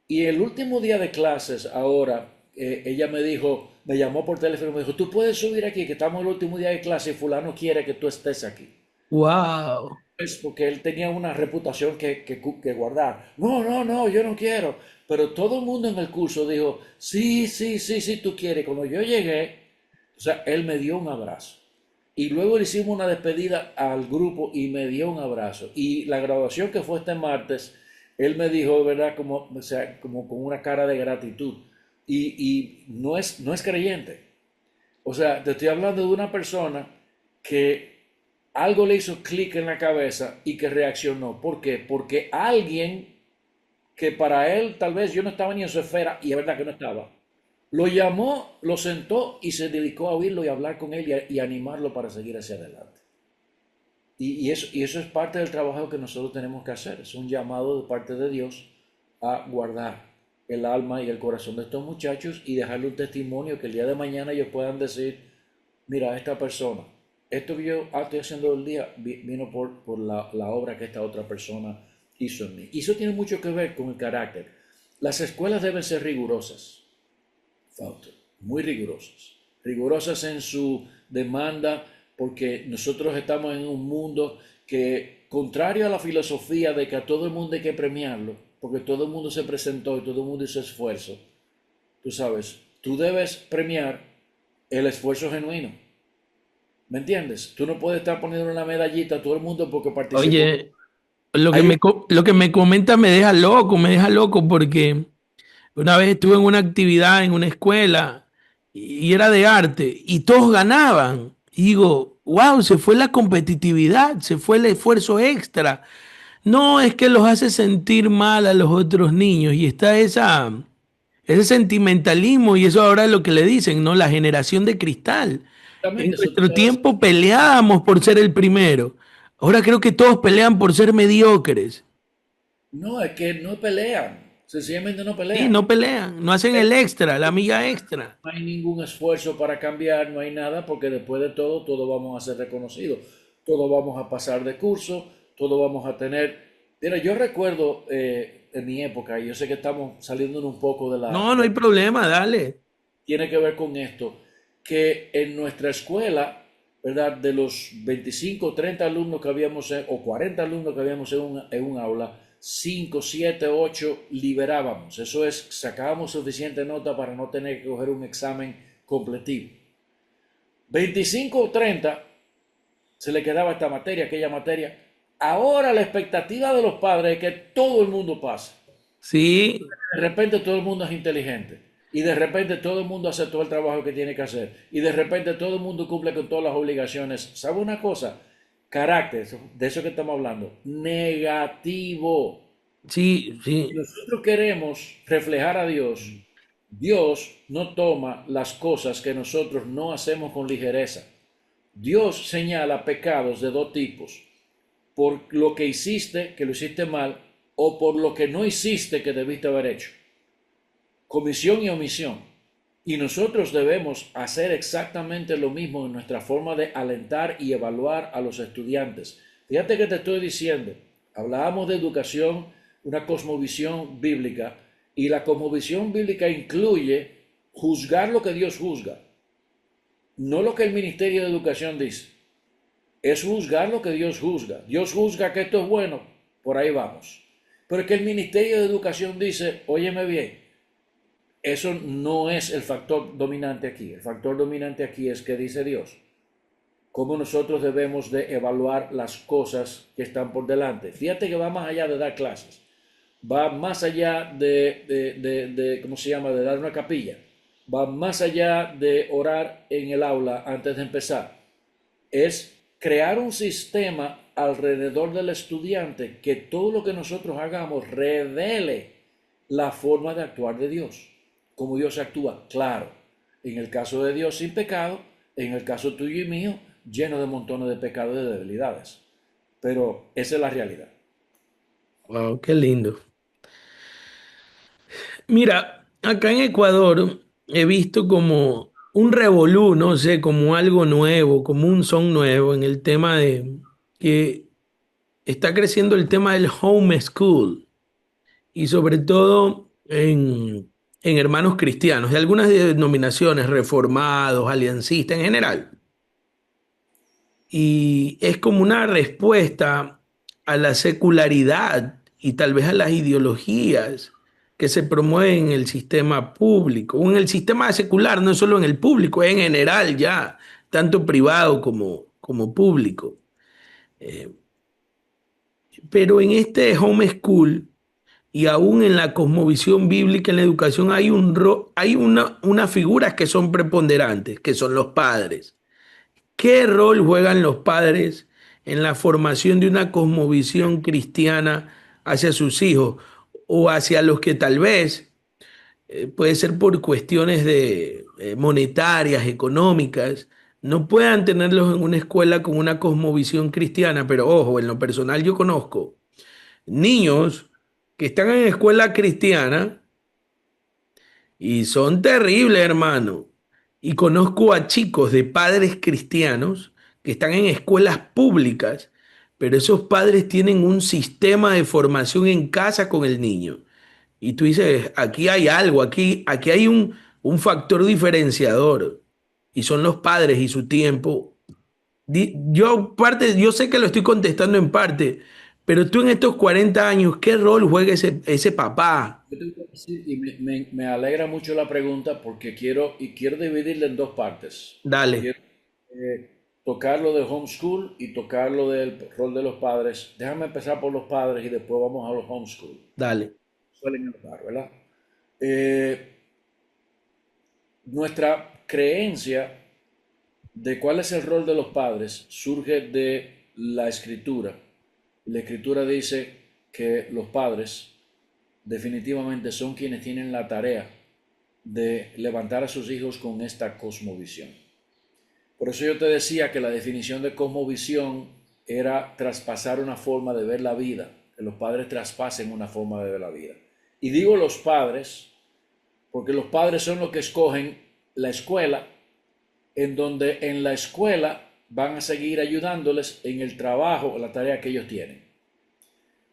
Y el último día de clases, ahora, ella me dijo, me llamó por teléfono y me dijo, tú puedes subir aquí, que estamos el último día de clase y fulano quiere que tú estés aquí. Wow. Es porque él tenía una reputación que guardar. No, no, no, yo no quiero. Pero todo el mundo en el curso dijo, sí, sí, sí, sí, tú quieres. Cuando yo llegué, o sea, él me dio un abrazo. Y luego le hicimos una despedida al grupo y me dio un abrazo. Y la graduación que fue este martes, él me dijo, ¿verdad? Como, o sea, como con una cara de gratitud. Y no es creyente. O sea, te estoy hablando de una persona que algo le hizo clic en la cabeza y que reaccionó. ¿Por qué? Porque alguien que para él tal vez yo no estaba ni en su esfera, y es verdad que no estaba, lo llamó, lo sentó y se dedicó a oírlo y a hablar con él y animarlo para seguir hacia adelante. Y eso es parte del trabajo que nosotros tenemos que hacer. Es un llamado de parte de Dios a guardar el alma y el corazón de estos muchachos y dejarle un testimonio que el día de mañana ellos puedan decir, mira, esta persona, esto que yo estoy haciendo el día vino por la obra que esta otra persona hizo en mí. Y eso tiene mucho que ver con el carácter. Las escuelas deben ser rigurosas, Fausto, muy rigurosas. Rigurosas en su demanda porque nosotros estamos en un mundo que, contrario a la filosofía de que a todo el mundo hay que premiarlo, porque todo el mundo se presentó y todo el mundo hizo esfuerzo, tú sabes, tú debes premiar el esfuerzo genuino. ¿Me entiendes? Tú no puedes estar poniendo una medallita a todo el mundo porque participó. Oye, Lo que Hay un- lo que me comenta me deja loco porque una vez estuve en una actividad en una escuela y era de arte y todos ganaban. Y digo, wow, se fue la competitividad, se fue el esfuerzo extra. No, es que los hace sentir mal a los otros niños y está ese sentimentalismo y eso ahora es lo que le dicen, ¿no? La generación de cristal. En Exactamente, eso te nuestro iba a decir. tiempo peleábamos por ser el primero. Ahora creo que todos pelean por ser mediocres. No, es que no pelean, sencillamente no Sí, pelean. no pelean, no hacen el extra, la milla extra. No hay ningún esfuerzo para cambiar, no hay nada, porque después de todo, todos vamos a ser reconocidos, todos vamos a pasar de curso, todos vamos a tener... Mira, yo recuerdo en mi época, y yo sé que estamos saliendo un poco de No, no hay problema, dale. tiene que ver con esto, que en nuestra escuela, ¿verdad? De los 25 o 30 alumnos que habíamos, o 40 alumnos que habíamos en un aula, 5 7 8 liberábamos. Eso es, sacábamos suficiente nota para no tener que coger un examen completivo. 25 o 30 se le quedaba esta materia, aquella materia. Ahora la expectativa de los padres es que todo el mundo pase. Sí, De repente todo el mundo es inteligente. Y de repente todo el mundo hace todo el trabajo que tiene que hacer. Y de repente todo el mundo cumple con todas las obligaciones. ¿Sabe una cosa? Carácter, de eso que estamos hablando, negativo. sí, Si sí. nosotros queremos reflejar a Dios, Dios no toma las cosas que nosotros no hacemos con ligereza. Dios señala pecados de dos tipos. Por lo que hiciste, que lo hiciste mal, o por lo que no hiciste, que debiste haber hecho. Comisión y omisión. Y nosotros debemos hacer exactamente lo mismo en nuestra forma de alentar y evaluar a los estudiantes. Fíjate que te estoy diciendo, hablábamos de educación, una cosmovisión bíblica, y la cosmovisión bíblica incluye juzgar lo que Dios juzga, no lo que el Ministerio de Educación dice, es juzgar lo que Dios juzga. Dios juzga que esto es bueno, por ahí vamos. Pero es que el Ministerio de Educación dice, óyeme bien, eso no es el factor dominante aquí. El factor dominante aquí es que dice Dios. Cómo nosotros debemos de evaluar las cosas que están por delante. Fíjate que va más allá de dar clases. Va más allá ¿cómo se llama? De dar una capilla. Va más allá de orar en el aula antes de empezar. Es crear un sistema alrededor del estudiante que todo lo que nosotros hagamos revele la forma de actuar de Dios, como Dios actúa, claro, en el caso de Dios sin pecado, en el caso tuyo y mío, lleno de montones de pecados y de debilidades. Pero esa es la realidad. Wow, qué lindo. Mira, acá en Ecuador he visto como un revolú, no sé, como algo nuevo, como un son nuevo en el tema de que está creciendo el tema del homeschool y sobre todo en hermanos cristianos, de algunas denominaciones, reformados, aliancistas en general. Y es como una respuesta a la secularidad y tal vez a las ideologías que se promueven en el sistema público, o en el sistema secular, no solo en el público, en general ya, tanto privado como público. Eh, pero en este homeschool y aún en la cosmovisión bíblica en la educación hay, hay unas figuras que son preponderantes, que son los padres. ¿Qué rol juegan los padres en la formación de una cosmovisión cristiana hacia sus hijos o hacia los que tal vez puede ser por cuestiones de monetarias, económicas, no puedan tenerlos en una escuela con una cosmovisión cristiana? Pero ojo, en lo personal yo conozco niños que están en escuela cristiana y son terribles, hermano. Y conozco a chicos de padres cristianos que están en escuelas públicas, pero esos padres tienen un sistema de formación en casa con el niño. Y tú dices, aquí hay algo, aquí hay un factor diferenciador. Y son los padres y su tiempo. Yo sé que lo estoy contestando en parte, pero tú en estos 40 años, ¿qué rol juega ese papá? Yo te voy a decir, y me alegra mucho la pregunta porque quiero dividirla en dos partes. Dale. Quiero, tocar lo de homeschool y tocar lo del rol de los padres. Déjame empezar por los padres y después vamos a los homeschool. Dale. Suelen hablar, ¿verdad? Eh, Nuestra creencia de cuál es el rol de los padres surge de la escritura. La escritura dice que los padres definitivamente son quienes tienen la tarea de levantar a sus hijos con esta cosmovisión. Por eso yo te decía que la definición de cosmovisión era traspasar una forma de ver la vida, que los padres traspasen una forma de ver la vida. Y digo los padres porque los padres son los que escogen la escuela, en donde en la escuela van a seguir ayudándoles en el trabajo o la tarea que ellos tienen.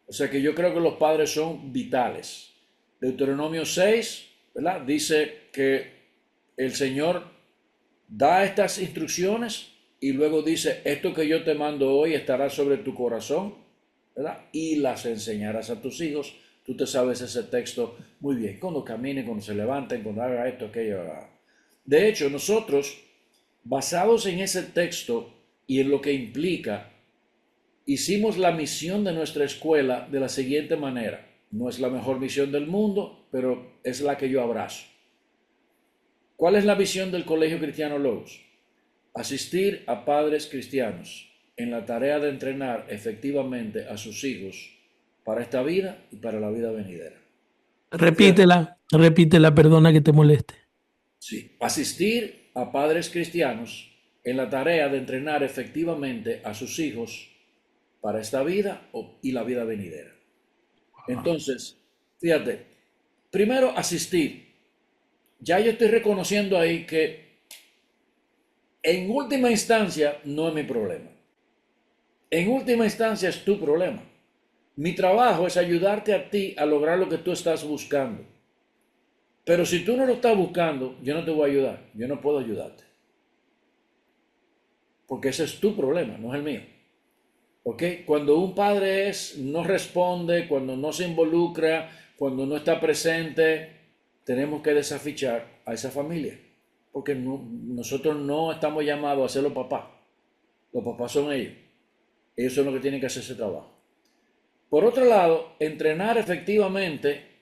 O sea que yo creo que los padres son vitales. Deuteronomio 6, ¿verdad? Dice que el Señor da estas instrucciones y luego dice, esto que yo te mando hoy estará sobre tu corazón, ¿verdad? Y las enseñarás a tus hijos. Tú te sabes ese texto muy bien. Cuando caminen, cuando se levanten, cuando haga esto, aquello. De hecho, nosotros, basados en ese texto y en lo que implica, hicimos la misión de nuestra escuela de la siguiente manera. No es la mejor misión del mundo, pero es la que yo abrazo. ¿Cuál es la visión del Colegio Cristiano Logos? Asistir a padres cristianos en la tarea de entrenar efectivamente a sus hijos para esta vida y para la vida venidera. Fíjate, Repítela, perdona que te moleste. sí, asistir a padres cristianos en la tarea de entrenar efectivamente a sus hijos para esta vida y la vida venidera. Entonces, fíjate, primero asistir. Ya yo estoy reconociendo ahí que en última instancia no es mi problema. En última instancia es tu problema. Mi trabajo es ayudarte a ti a lograr lo que tú estás buscando. Pero si tú no lo estás buscando, yo no te voy a ayudar. Yo no puedo ayudarte. Porque ese es tu problema, no es el mío. ¿Ok? Cuando un padre no responde, cuando no se involucra, cuando no está presente, tenemos que desafichar a esa familia. Porque nosotros no estamos llamados a ser los papás. Los papás son ellos. Ellos son los que tienen que hacer ese trabajo. Por otro lado, entrenar efectivamente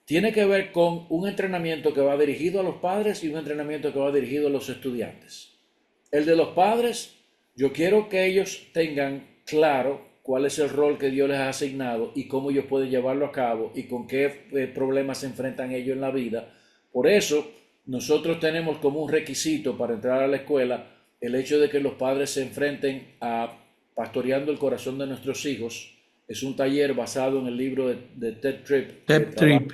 tiene que ver con un entrenamiento que va dirigido a los padres y un entrenamiento que va dirigido a los estudiantes. El de los padres, yo quiero que ellos tengan claro cuál es el rol que Dios les ha asignado y cómo ellos pueden llevarlo a cabo y con qué problemas se enfrentan ellos en la vida. Por eso, nosotros tenemos como un requisito para entrar a la escuela el hecho de que los padres se enfrenten a pastoreando el corazón de nuestros hijos. Es un taller basado en el libro de Ted Tripp. Step trip.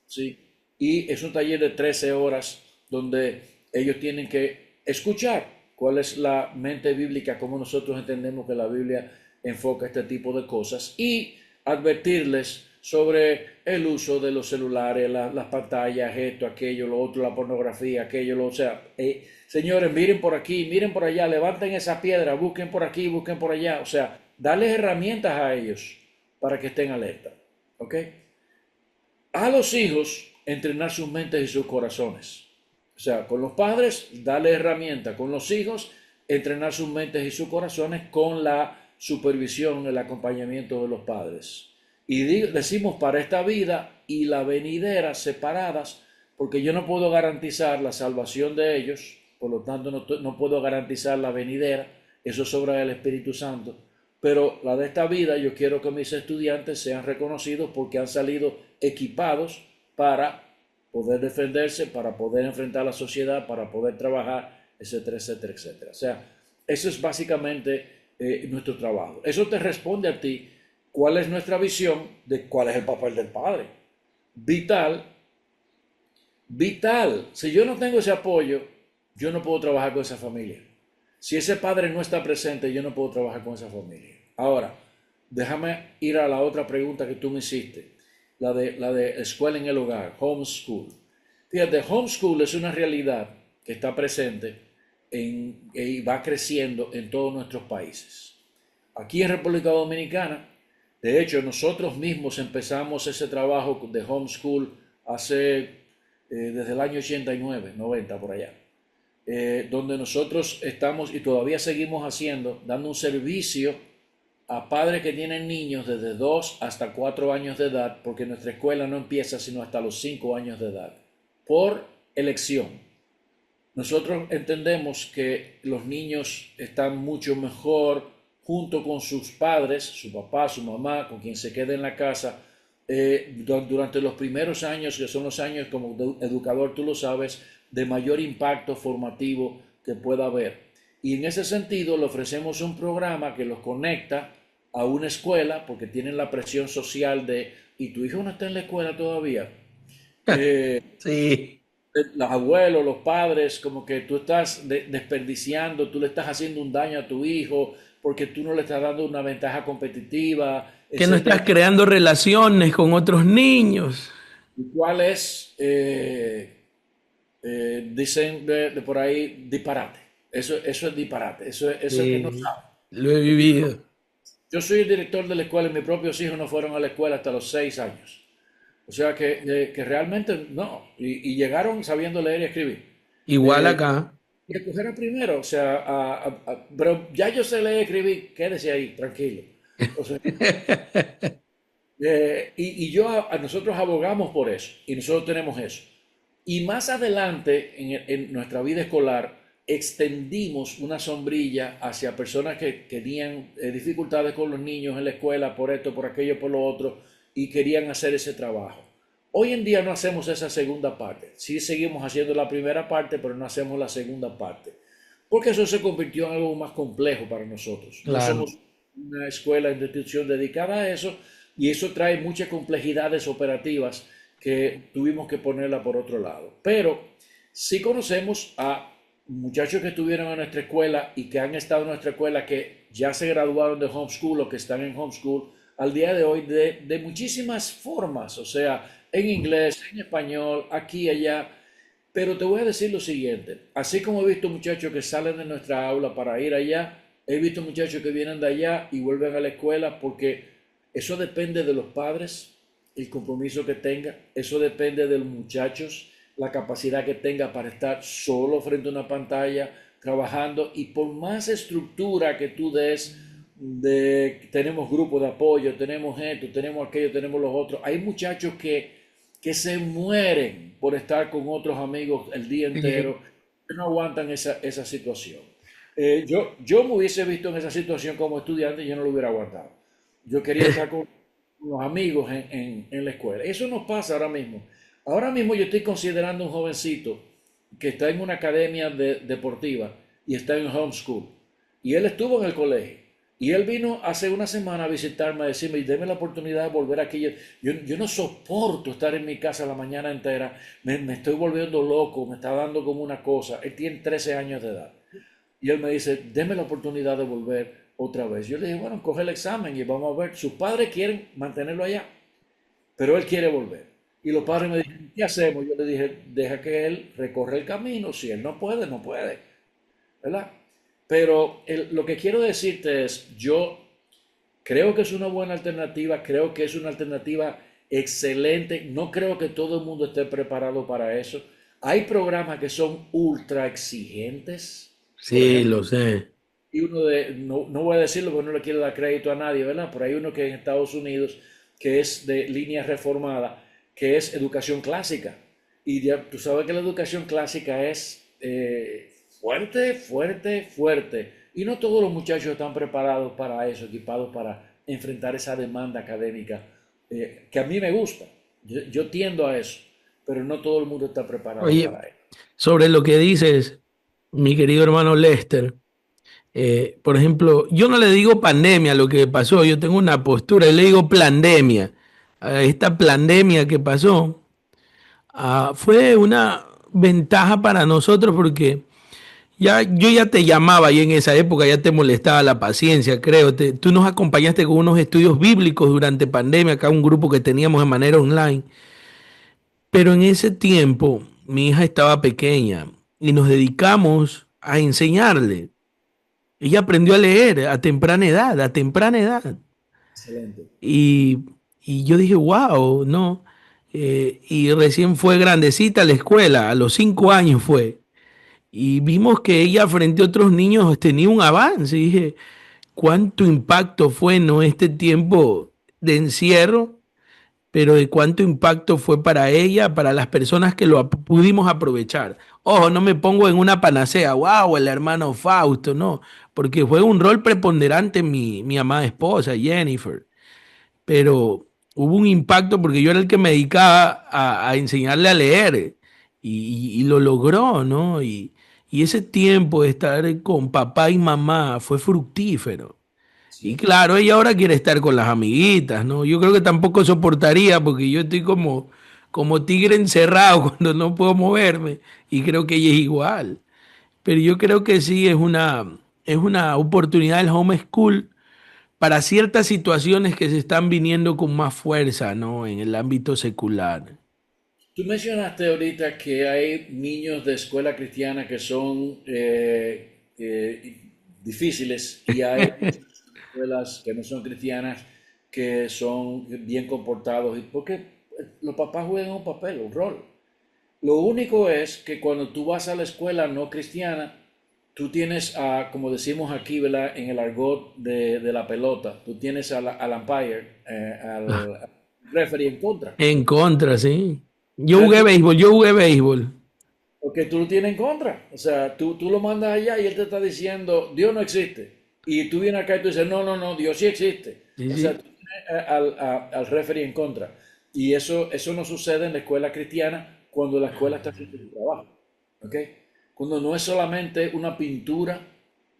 ¿Sí? Y es un taller de 13 horas donde ellos tienen que escuchar cuál es la mente bíblica, cómo nosotros entendemos que la Biblia enfoca este tipo de cosas y advertirles sobre el uso de los celulares, las pantallas, esto, aquello, lo otro, la pornografía, aquello, o sea, señores, miren por aquí, miren por allá, levanten esa piedra, busquen por aquí, busquen por allá, o sea, darles herramientas a ellos para que estén alerta, ¿ok? A los hijos, entrenar sus mentes y sus corazones. O sea, con los padres, darle herramientas. Con los hijos, entrenar sus mentes y sus corazones con la supervisión, el acompañamiento de los padres. Y decimos para esta vida y la venidera separadas, porque yo no puedo garantizar la salvación de ellos, por lo tanto no puedo garantizar la venidera, eso es obra del Espíritu Santo. Pero la de esta vida, yo quiero que mis estudiantes sean reconocidos porque han salido equipados para poder defenderse, para poder enfrentar la sociedad, para poder trabajar, etcétera, etcétera, etcétera. O sea, eso es básicamente nuestro trabajo. Eso te responde a ti cuál es nuestra visión de cuál es el papel del padre. Vital, vital. Si yo no tengo ese apoyo, yo no puedo trabajar con esa familia. Si ese padre no está presente, yo no puedo trabajar con esa familia. Ahora, déjame ir a la otra pregunta que tú me hiciste, la de escuela en el hogar, homeschool. Fíjate, homeschool es una realidad que está presente y va creciendo en todos nuestros países. Aquí en República Dominicana, de hecho, nosotros mismos empezamos ese trabajo de homeschool desde el año 89, 90 por allá. donde nosotros estamos y todavía seguimos haciendo, dando un servicio a padres que tienen niños desde 2 hasta 4 años de edad, porque nuestra escuela no empieza sino hasta los 5 años de edad, por elección. Nosotros entendemos que los niños están mucho mejor junto con sus padres, su papá, su mamá, con quien se quede en la casa, durante los primeros años, que son los años como educador, tú lo sabes, de mayor impacto formativo que pueda haber. Y en ese sentido le ofrecemos un programa que los conecta a una escuela, porque tienen la presión social de, ¿y tu hijo no está en la escuela todavía? Eh, Sí, los abuelos, los padres, como que tú estás desperdiciando, tú le estás haciendo un daño a tu hijo porque tú no le estás dando una ventaja competitiva, que no estás etcétera. creando relaciones con otros niños. ¿Cuál es, dicen de por ahí, disparate? Eso es disparate, eso es que no Sí, sabe. lo he vivido. Yo soy el director de la escuela y mis propios hijos no fueron a la escuela hasta los 6 años. O sea que realmente no. Y llegaron sabiendo leer y escribir. Igual Eh, acá. y escogieron primero, o sea, pero ya yo sé leer y escribir, quédese ahí, tranquilo. O sea, y yo, nosotros abogamos por eso, y nosotros tenemos eso. Y más adelante en nuestra vida escolar, extendimos una sombrilla hacia personas que tenían dificultades con los niños en la escuela, por esto, por aquello, por lo otro, y querían hacer ese trabajo. Hoy en día no hacemos esa segunda parte. Sí seguimos haciendo la primera parte, pero no hacemos la segunda parte. Porque eso se convirtió en algo más complejo para nosotros. No Claro. somos una escuela, una institución dedicada a eso, y eso trae muchas complejidades operativas que tuvimos que ponerla por otro lado. Pero sí conocemos a muchachos que estuvieron en nuestra escuela y que han estado en nuestra escuela, que ya se graduaron de homeschool o que están en homeschool al día de hoy de muchísimas formas, o sea, en inglés, en español, aquí y allá. Pero te voy a decir lo siguiente, así como he visto muchachos que salen de nuestra aula para ir allá, he visto muchachos que vienen de allá y vuelven a la escuela, porque eso depende de los padres, el compromiso que tenga, eso depende de los muchachos, la capacidad que tenga para estar solo frente a una pantalla, trabajando, y por más estructura que tú des, tenemos grupos de apoyo, tenemos esto, tenemos aquello, tenemos los otros, hay muchachos que se mueren por estar con otros amigos el día entero, que no aguantan esa situación. Yo me hubiese visto en esa situación como estudiante y yo no lo hubiera aguantado. Yo quería estar con los amigos en la escuela. Eso nos pasa ahora mismo. Ahora mismo yo estoy considerando un jovencito que está en una academia deportiva y está en homeschool. Y él estuvo en el colegio. Y él vino hace una semana a visitarme, a decirme, deme la oportunidad de volver aquí. Yo no soporto estar en mi casa la mañana entera. Me estoy volviendo loco, me está dando como una cosa. Él tiene 13 años de edad. Y él me dice, deme la oportunidad de volver otra vez. Yo le dije, bueno, coge el examen y vamos a ver. Sus padres quieren mantenerlo allá, pero él quiere volver. Y los padres me dijeron, ¿qué hacemos? Yo le dije, deja que él recorre el camino. Si él no puede, no puede, ¿verdad? Pero lo que quiero decirte es, yo creo que es una buena alternativa, creo que es una alternativa excelente. No creo que todo el mundo esté preparado para eso. Hay programas que son ultra exigentes, por Sí, ejemplo, lo sé. y uno no voy a decirlo porque no le quiero dar crédito a nadie, ¿verdad? Pero hay uno que en Estados Unidos, que es de línea reformada, que es educación clásica. Y ya, tú sabes que la educación clásica es fuerte, fuerte, fuerte. Y no todos los muchachos están preparados para eso, equipados para enfrentar esa demanda académica, que a mí me gusta. Yo tiendo a eso, pero no todo el mundo está preparado Oye, para eso. sobre lo que dices, mi querido hermano Lester, por ejemplo, yo no le digo pandemia a lo que pasó, yo tengo una postura, yo le digo plandemia. Esta pandemia que pasó, fue una ventaja para nosotros porque yo ya te llamaba y en esa época ya te molestaba la paciencia, creo. Tú nos acompañaste con unos estudios bíblicos durante pandemia, acá un grupo que teníamos de manera online. Pero en ese tiempo mi hija estaba pequeña y nos dedicamos a enseñarle. Ella aprendió a leer a temprana edad, a temprana edad. Excelente. Y, y yo dije, wow, ¿no? Y recién fue grandecita a la escuela, a los 5 años fue. y vimos que ella frente a otros niños tenía un avance. Y dije, ¿cuánto impacto fue, no, este tiempo de encierro? Pero de cuánto impacto fue para ella, para las personas que pudimos aprovechar. Ojo, no me pongo en una panacea, wow, el hermano Fausto, no, porque fue un rol preponderante mi amada esposa, Jennifer, pero hubo un impacto porque yo era el que me dedicaba a enseñarle a leer y lo logró, ¿no? Y ese tiempo de estar con papá y mamá fue fructífero. Y Cierto. claro, ella ahora quiere estar con las amiguitas, ¿no? Yo creo que tampoco soportaría porque yo estoy como tigre encerrado cuando no puedo moverme y creo que ella es igual. Pero yo creo que sí es una oportunidad el homeschool para ciertas situaciones que se están viniendo con más fuerza, ¿no? En el ámbito secular. Tú mencionaste ahorita que hay niños de escuela cristiana que son difíciles y hay muchas escuelas que no son cristianas que son bien comportados, y porque los papás juegan un papel, un rol. Lo único es que cuando tú vas a la escuela no cristiana, tú tienes, como decimos aquí, ¿verdad? En el argot de la pelota, tú tienes al umpire, al referee en contra. En contra, sí. Yo Entonces jugué tú, béisbol, yo jugué béisbol. porque tú lo tienes en contra. O sea, tú lo mandas allá y él te está diciendo, Dios no existe. Y tú vienes acá y tú dices, no, no, no, Dios sí existe. Sí, O sea, sí. tú tienes al referee en contra. Y eso no sucede en la escuela cristiana cuando la escuela está haciendo su trabajo. ¿Ok? Cuando no es solamente una pintura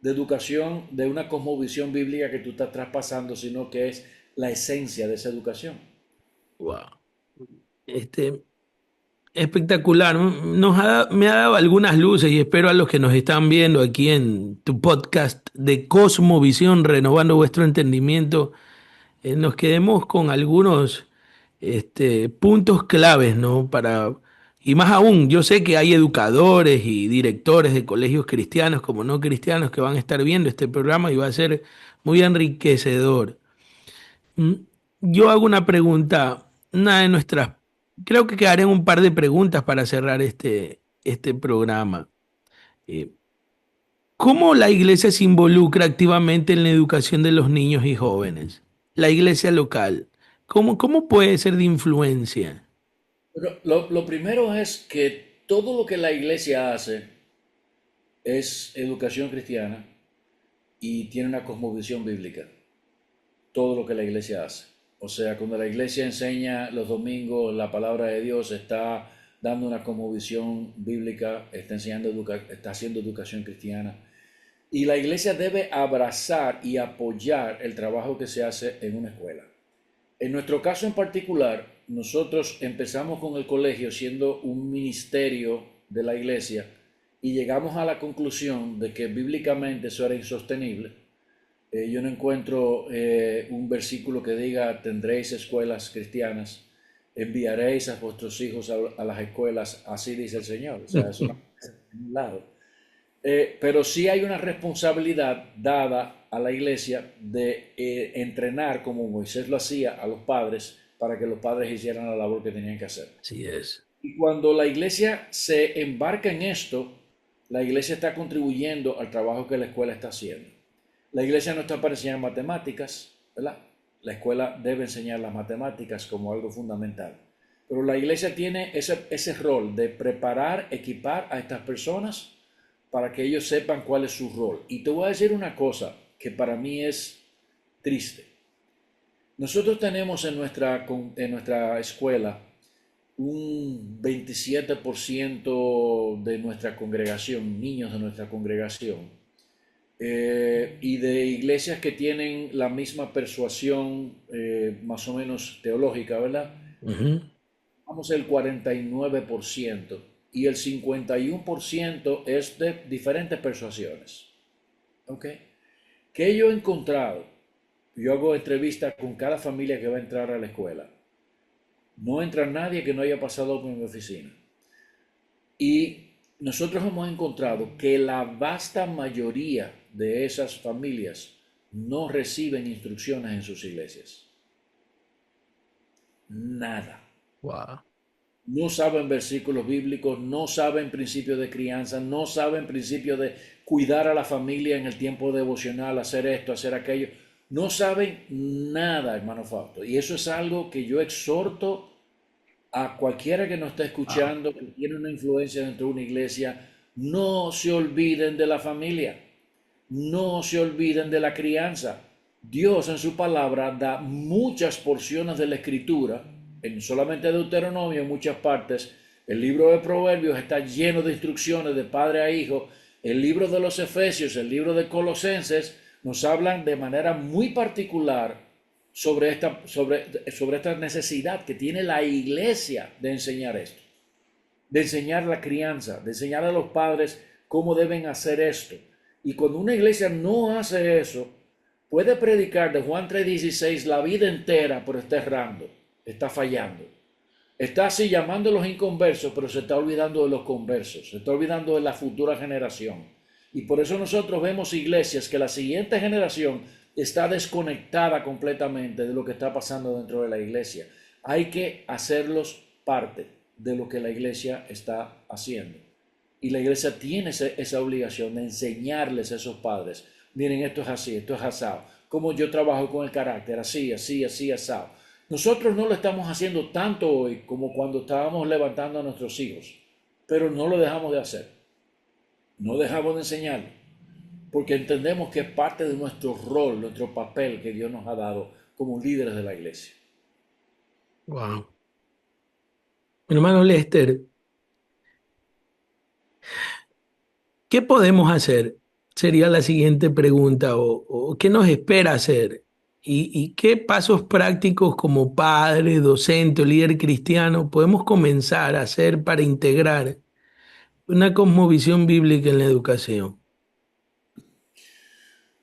de educación, de una cosmovisión bíblica que tú estás traspasando, sino que es la esencia de esa educación. Wow. Este, espectacular. Me ha dado algunas luces y espero a los que nos están viendo aquí en tu podcast de Cosmovisión, renovando vuestro entendimiento, nos quedemos con algunos puntos claves, ¿no? Y más aún, yo sé que hay educadores y directores de colegios cristianos como no cristianos que van a estar viendo este programa y va a ser muy enriquecedor. Mm, Yo hago una pregunta, una de nuestras, creo que quedarán un par de preguntas para cerrar este programa. Eh, ¿Cómo la iglesia se involucra activamente en la educación de los niños y jóvenes? La iglesia local, ¿cómo puede ser de influencia? Pero lo primero es que todo lo que la iglesia hace es educación cristiana y tiene una cosmovisión bíblica. Todo lo que la iglesia hace. O sea, cuando la iglesia enseña los domingos la palabra de Dios, está dando una cosmovisión bíblica, está enseñando, está haciendo educación cristiana. Y la iglesia debe abrazar y apoyar el trabajo que se hace en una escuela. En nuestro caso en particular, nosotros empezamos con el colegio siendo un ministerio de la iglesia y llegamos a la conclusión de que bíblicamente eso era insostenible. Yo no encuentro un versículo que diga tendréis escuelas cristianas, enviaréis a vuestros hijos a las escuelas, así dice el Señor. O sea, eso no es en un lado. Pero sí hay una responsabilidad dada a la iglesia de entrenar, como Moisés lo hacía, a los padres para que los padres hicieran la labor que tenían que hacer. Así es. Y cuando la iglesia se embarca en esto, la iglesia está contribuyendo al trabajo que la escuela está haciendo. La iglesia no está para enseñar matemáticas, ¿verdad? La escuela debe enseñar las matemáticas como algo fundamental. Pero la iglesia tiene ese rol de preparar, equipar a estas personas para que ellos sepan cuál es su rol. Y te voy a decir una cosa que para mí es triste. Nosotros tenemos en nuestra escuela un 27% de nuestra congregación, niños de nuestra congregación, y de iglesias que tienen la misma persuasión más o menos teológica, ¿verdad? Ujú. Vamos el 49% y el 51% es de diferentes persuasiones. ¿Ok? Que yo he encontrado, yo hago entrevistas con cada familia que va a entrar a la escuela. No entra nadie que no haya pasado por mi oficina. Y nosotros hemos encontrado que la vasta mayoría de esas familias no reciben instrucciones en sus iglesias. Nada. Wow. no saben versículos bíblicos, no saben principios de crianza, no saben principios de cuidar a la familia en el tiempo devocional, hacer esto, hacer aquello. No saben nada, hermano Fausto. Y eso es algo que yo exhorto a cualquiera que nos esté escuchando, que tiene una influencia dentro de una iglesia. No se olviden de la familia, no se olviden de la crianza. Dios en su palabra da muchas porciones de la escritura, en solamente Deuteronomio, en muchas partes. El libro de Proverbios está lleno de instrucciones de padre a hijo. El libro de los Efesios, el libro de Colosenses, nos hablan de manera muy particular sobre esta necesidad que tiene la iglesia de enseñar esto, de enseñar la crianza, de enseñar a los padres cómo deben hacer esto. Y cuando una iglesia no hace eso, puede predicar de Juan 3:16 la vida entera, pero está errando, está fallando. Está así llamando a los inconversos, pero se está olvidando de los conversos, se está olvidando de la futura generación. Y por eso nosotros vemos iglesias que la siguiente generación está desconectada completamente de lo que está pasando dentro de la iglesia. Hay que hacerlos parte de lo que la iglesia está haciendo. Y la iglesia tiene esa obligación de enseñarles a esos padres. Miren, esto es así, esto es asado. Como yo trabajo con el carácter, así, así, así, asado. Nosotros no lo estamos haciendo tanto hoy como cuando estábamos levantando a nuestros hijos, pero no lo dejamos de hacer. No dejamos de enseñarlo, porque entendemos que es parte de nuestro rol, nuestro papel que Dios nos ha dado como líderes de la iglesia. Wow. Mi hermano Lester, ¿qué podemos hacer? Sería la siguiente pregunta, o ¿qué nos espera hacer? Y qué pasos prácticos como padre, docente o líder cristiano podemos comenzar a hacer para integrar una cosmovisión bíblica en la educación?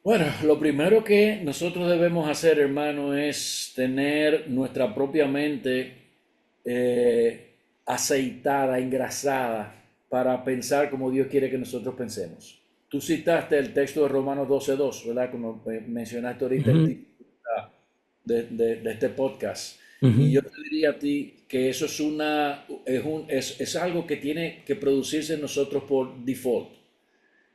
Bueno, lo primero que nosotros debemos hacer, hermano, es tener nuestra propia mente aceitada, engrasada, para pensar como Dios quiere que nosotros pensemos. Tú citaste el texto de Romanos 12:2, ¿verdad? Como mencionaste ahorita el Ujú, título de este podcast. Y ujú. yo te diría a ti que eso es algo que tiene que producirse en nosotros por default.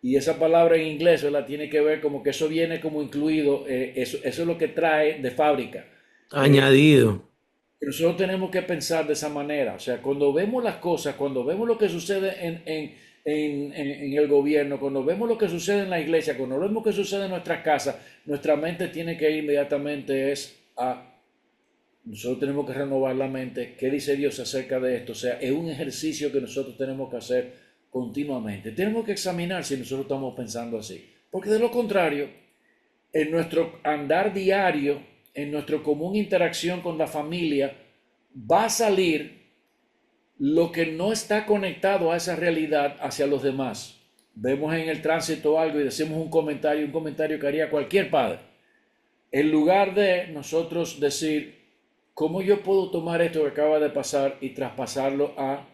Y esa palabra en inglés, ¿verdad? Tiene que ver como que eso viene como incluido, eso es lo que trae de fábrica. Eh, Añadido. Nosotros tenemos que pensar de esa manera. O sea, cuando vemos las cosas, cuando vemos lo que sucede en el gobierno, cuando vemos lo que sucede en la iglesia, cuando vemos lo que sucede en nuestras casas, nuestra mente tiene que ir inmediatamente nosotros tenemos que renovar la mente. ¿Qué dice Dios acerca de esto? O sea, es un ejercicio que nosotros tenemos que hacer continuamente. Tenemos que examinar si nosotros estamos pensando así. Porque de lo contrario, en nuestro andar diario, en nuestra común interacción con la familia, va a salir lo que no está conectado a esa realidad hacia los demás. Vemos en el tránsito algo y decimos un comentario que haría cualquier padre. En lugar de nosotros decir, ¿cómo yo puedo tomar esto que acaba de pasar y traspasarlo a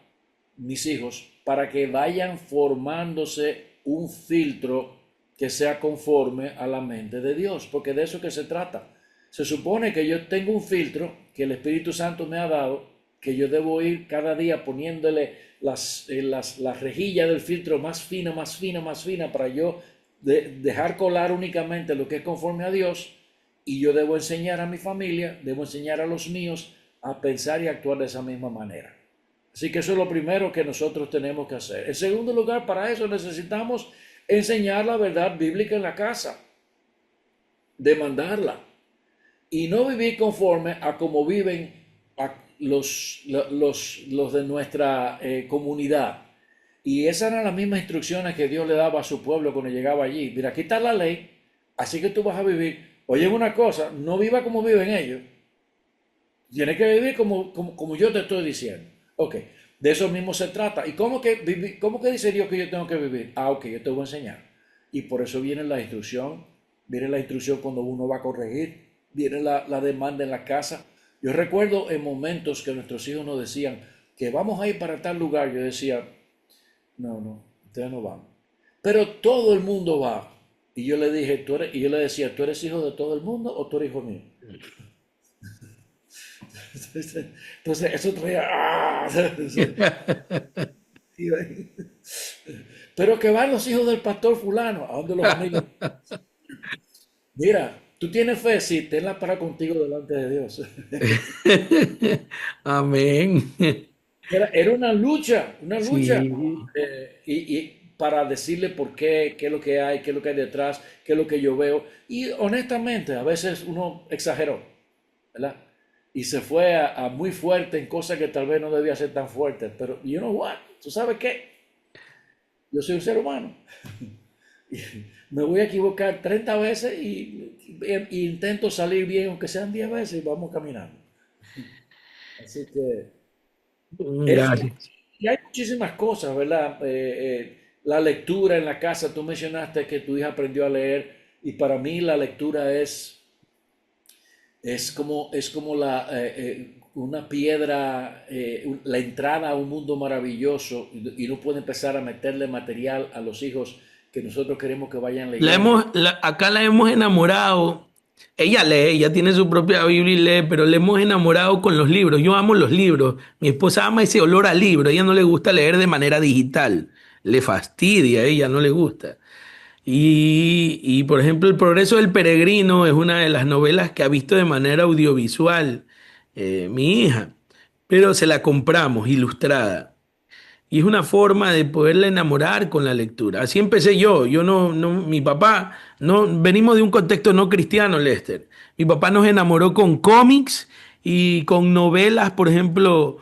mis hijos para que vayan formándose un filtro que sea conforme a la mente de Dios? Porque de eso que se trata. Se supone que yo tengo un filtro que el Espíritu Santo me ha dado, que yo debo ir cada día poniéndole las rejillas del filtro más fina, más fina, más fina, para yo dejar colar únicamente lo que es conforme a Dios. Y yo debo enseñar a mi familia, debo enseñar a los míos a pensar y actuar de esa misma manera. Así que eso es lo primero que nosotros tenemos que hacer. En segundo lugar, para eso necesitamos enseñar la verdad bíblica en la casa, demandarla y no vivir conforme a cómo viven los de nuestra comunidad. Y esas eran las mismas instrucciones que Dios le daba a su pueblo cuando llegaba allí. Mira, aquí está la ley, así que tú vas a vivir. Oye, una cosa, no viva como viven ellos. Tienes que vivir como yo te estoy diciendo. Ok, de eso mismo se trata. ¿Y cómo que dice Dios que yo tengo que vivir? Ah, ok, yo te voy a enseñar. Y por eso viene la instrucción cuando uno va a corregir, viene la demanda en la casa. Yo recuerdo en momentos que nuestros hijos nos decían que vamos a ir para tal lugar. Yo decía, no, no, ustedes no van. Pero todo el mundo va. Y yo le dije, y yo le decía, ¿tú eres hijo de todo el mundo o tú eres hijo mío? Entonces, eso traía... ¡ah! Pero que van los hijos del pastor fulano, ¿a dónde los amigos? Mira, tú tienes fe, sí, tenla para contigo delante de Dios. Amén. Era una lucha, Sí. y para decirle por qué, qué es lo que hay, qué es lo que hay detrás, qué es lo que yo veo. Y honestamente, a veces uno exageró, ¿verdad? Y se fue a muy fuerte en cosas que tal vez no debía ser tan fuerte. Pero, you know what? ¿Tú sabes qué? Yo soy un ser humano. Y me voy a equivocar 30 veces y intento salir bien, aunque sean 10 veces, y vamos caminando. Así que eso. Gracias. Y hay muchísimas cosas, ¿verdad? La lectura en la casa, tú mencionaste que tu hija aprendió a leer, y para mí la lectura es como una piedra, la entrada a un mundo maravilloso, y no puede empezar a meterle material a los hijos que nosotros queremos que vayan leyendo. Acá la hemos enamorado. Ella lee, ella tiene su propia Biblia y lee, pero le hemos enamorado con los libros. Yo amo los libros. Mi esposa ama ese olor a libro. A ella no le gusta leer de manera digital. Le fastidia, a ella no le gusta. Por ejemplo, El progreso del peregrino es una de las novelas que ha visto de manera audiovisual mi hija, pero se la compramos ilustrada. Y es una forma de poderla enamorar con la lectura. Así empecé yo. Yo mi papá, no, venimos de un contexto no cristiano, Lester. Mi papá nos enamoró con cómics y con novelas, por ejemplo,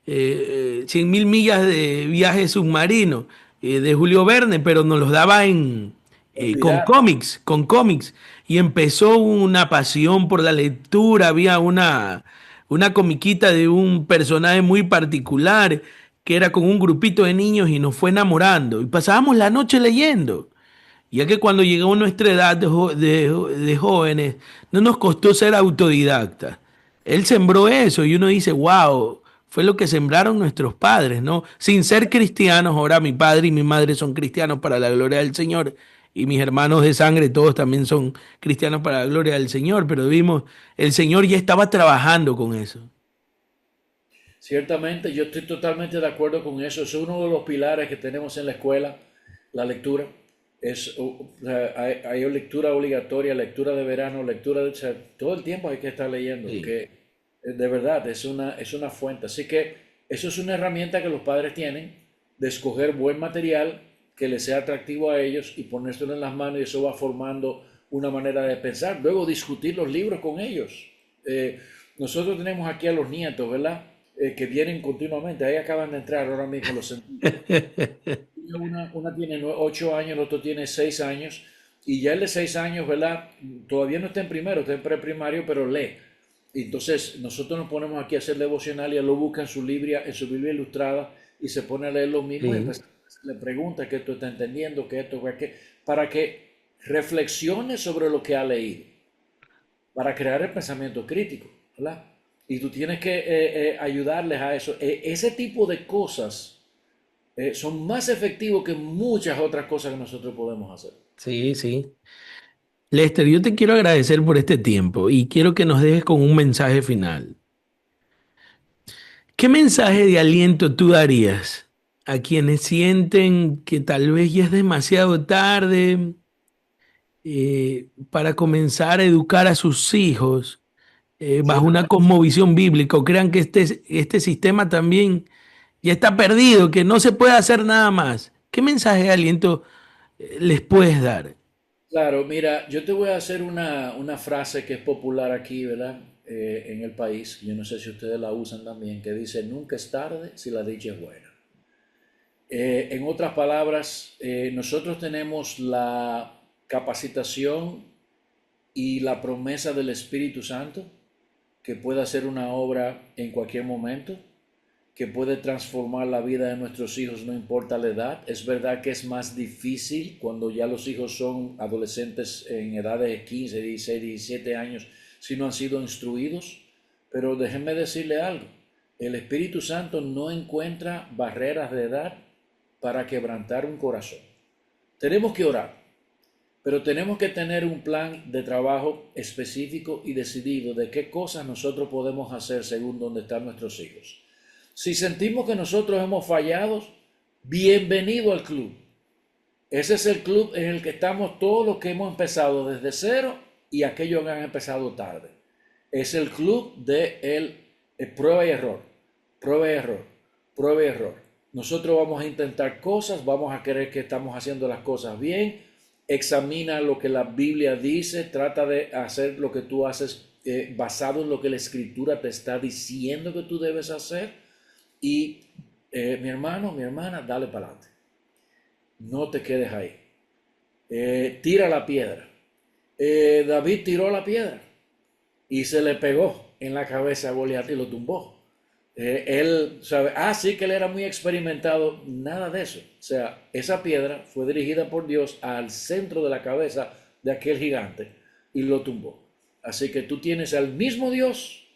100.000 millas de viaje submarino de Julio Verne, pero nos los daba con Olvidar. cómics, con cómics. Y empezó una pasión por la lectura. Había una comiquita de un personaje muy particular que era con un grupito de niños y nos fue enamorando. Y pasábamos la noche leyendo. Ya que cuando llegó nuestra edad de jóvenes, no nos costó ser autodidactas. Él sembró eso y uno dice, wow, fue lo que sembraron nuestros padres, ¿no? Sin ser cristianos, ahora mi padre y mi madre son cristianos para la gloria del Señor y mis hermanos de sangre todos también son cristianos para la gloria del Señor, pero vimos, el Señor ya estaba trabajando con eso. Ciertamente, yo estoy totalmente de acuerdo con eso. Es uno de los pilares que tenemos en la escuela, la lectura. Hay lectura obligatoria, lectura de verano, lectura de... o sea, todo el tiempo hay que estar leyendo, Sí. que de verdad es una fuente. Así que eso es una herramienta que los padres tienen de escoger buen material que les sea atractivo a ellos y ponérselo en las manos, y eso va formando una manera de pensar. Luego discutir los libros con ellos. Nosotros tenemos aquí a los nietos, ¿verdad? Que vienen continuamente. Ahí acaban de entrar ahora mismo, los sentí. Una tiene 8 años, el otro tiene 6 años, y ya el de 6 años, ¿verdad? Todavía no está en primero, está en preprimario, pero lee. Entonces, nosotros nos ponemos aquí a hacer devocional y él lo busca en su Biblia ilustrada, y se pone a leer lo mismo, y Sí. después le pregunta qué tú estás entendiendo, qué esto, qué, para que reflexione sobre lo que ha leído, para crear el pensamiento crítico, ¿verdad? Y tú tienes que ayudarles a eso. Ese tipo de cosas son más efectivos que muchas otras cosas que nosotros podemos hacer. Sí, sí. Lester, yo te quiero agradecer por este tiempo y quiero que nos dejes con un mensaje final. ¿Qué mensaje de aliento tú darías a quienes sienten que tal vez ya es demasiado tarde para comenzar a educar a sus hijos bajo una Ciertamente, cosmovisión bíblica o crean que este sistema también ya está perdido, que no se puede hacer nada más? ¿Qué mensaje de aliento les puedes dar? claro, mira, yo te voy a hacer una frase que es popular aquí, ¿verdad? En el país, yo no sé si ustedes la usan también, que dice, nunca es tarde si la dicha es buena. En otras palabras, nosotros tenemos la capacitación y la promesa del Espíritu Santo, que puede hacer una obra en cualquier momento, que puede transformar la vida de nuestros hijos, no importa la edad. Es verdad que es más difícil cuando ya los hijos son adolescentes en edades de 15, 16, 17 años, si no han sido instruidos. Pero déjenme decirle algo, el Espíritu Santo no encuentra barreras de edad para quebrantar un corazón. Tenemos que orar, pero tenemos que tener un plan de trabajo específico y decidido de qué cosas nosotros podemos hacer según donde están nuestros hijos. Si sentimos que nosotros hemos fallado, bienvenido al club. Ese es el club en el que estamos todos los que hemos empezado desde cero y aquellos que han empezado tarde. Es el club de prueba y error, prueba y error, prueba y error. Nosotros vamos a intentar cosas, vamos a creer que estamos haciendo las cosas bien. Examina lo que la Biblia dice, trata de hacer lo que tú haces basado en lo que la Escritura te está diciendo que tú debes hacer. Y mi hermano, mi hermana, dale para adelante. No te quedes ahí. Tira la piedra. David tiró la piedra y se le pegó en la cabeza a Goliat y lo tumbó. Él sabe, sí que él era muy experimentado, nada de eso. O sea, esa piedra fue dirigida por Dios al centro de la cabeza de aquel gigante y lo tumbó. Así que tú tienes al mismo Dios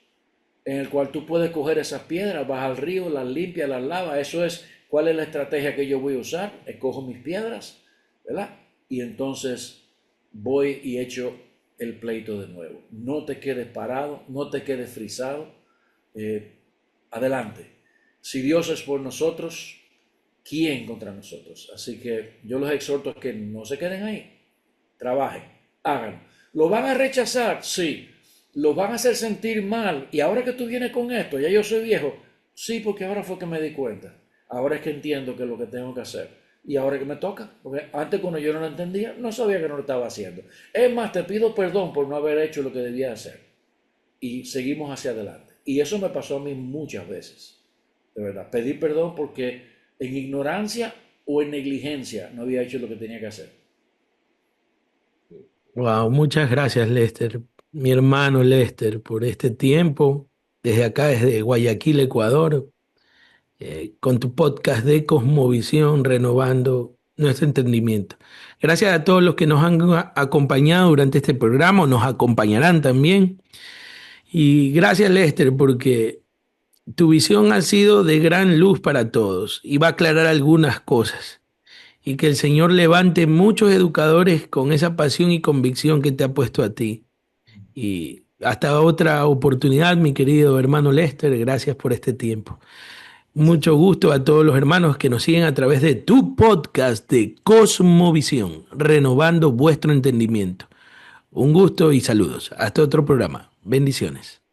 en el cual tú puedes coger esas piedras, vas al río, las limpias, las lavas. Eso es, ¿cuál es la estrategia que yo voy a usar? Escojo mis piedras, ¿verdad? Y entonces voy y echo el pleito de nuevo. No te quedes parado, no te quedes frisado. Adelante. Si Dios es por nosotros, ¿quién contra nosotros? Así que yo los exhorto a que no se queden ahí. Trabajen, hagan. ¿Lo van a rechazar? Sí. ¿Lo van a hacer sentir mal? Y ahora que tú vienes con esto, ya yo soy viejo. Sí, porque ahora fue que me di cuenta. Ahora es que entiendo que es lo que tengo que hacer. Y ahora que me toca. Porque antes cuando yo no lo entendía, no sabía que no lo estaba haciendo. Es más, te pido perdón por no haber hecho lo que debía hacer. Y seguimos hacia adelante. Y eso me pasó a mí muchas veces, de verdad. Pedí perdón porque en ignorancia o en negligencia no había hecho lo que tenía que hacer. Wow, muchas gracias, Lester, mi hermano Lester, por este tiempo, desde acá, desde Guayaquil, Ecuador, con tu podcast de Cosmovisión, renovando nuestro entendimiento. Gracias a todos los que nos han acompañado durante este programa, nos acompañarán también. Y gracias, Lester, porque tu visión ha sido de gran luz para todos y va a aclarar algunas cosas. Y que el Señor levante muchos educadores con esa pasión y convicción que te ha puesto a ti. Y hasta otra oportunidad, mi querido hermano Lester, gracias por este tiempo. Mucho gusto a todos los hermanos que nos siguen a través de tu podcast de Cosmovisión, renovando vuestro entendimiento. Un gusto y saludos. Hasta otro programa. Bendiciones.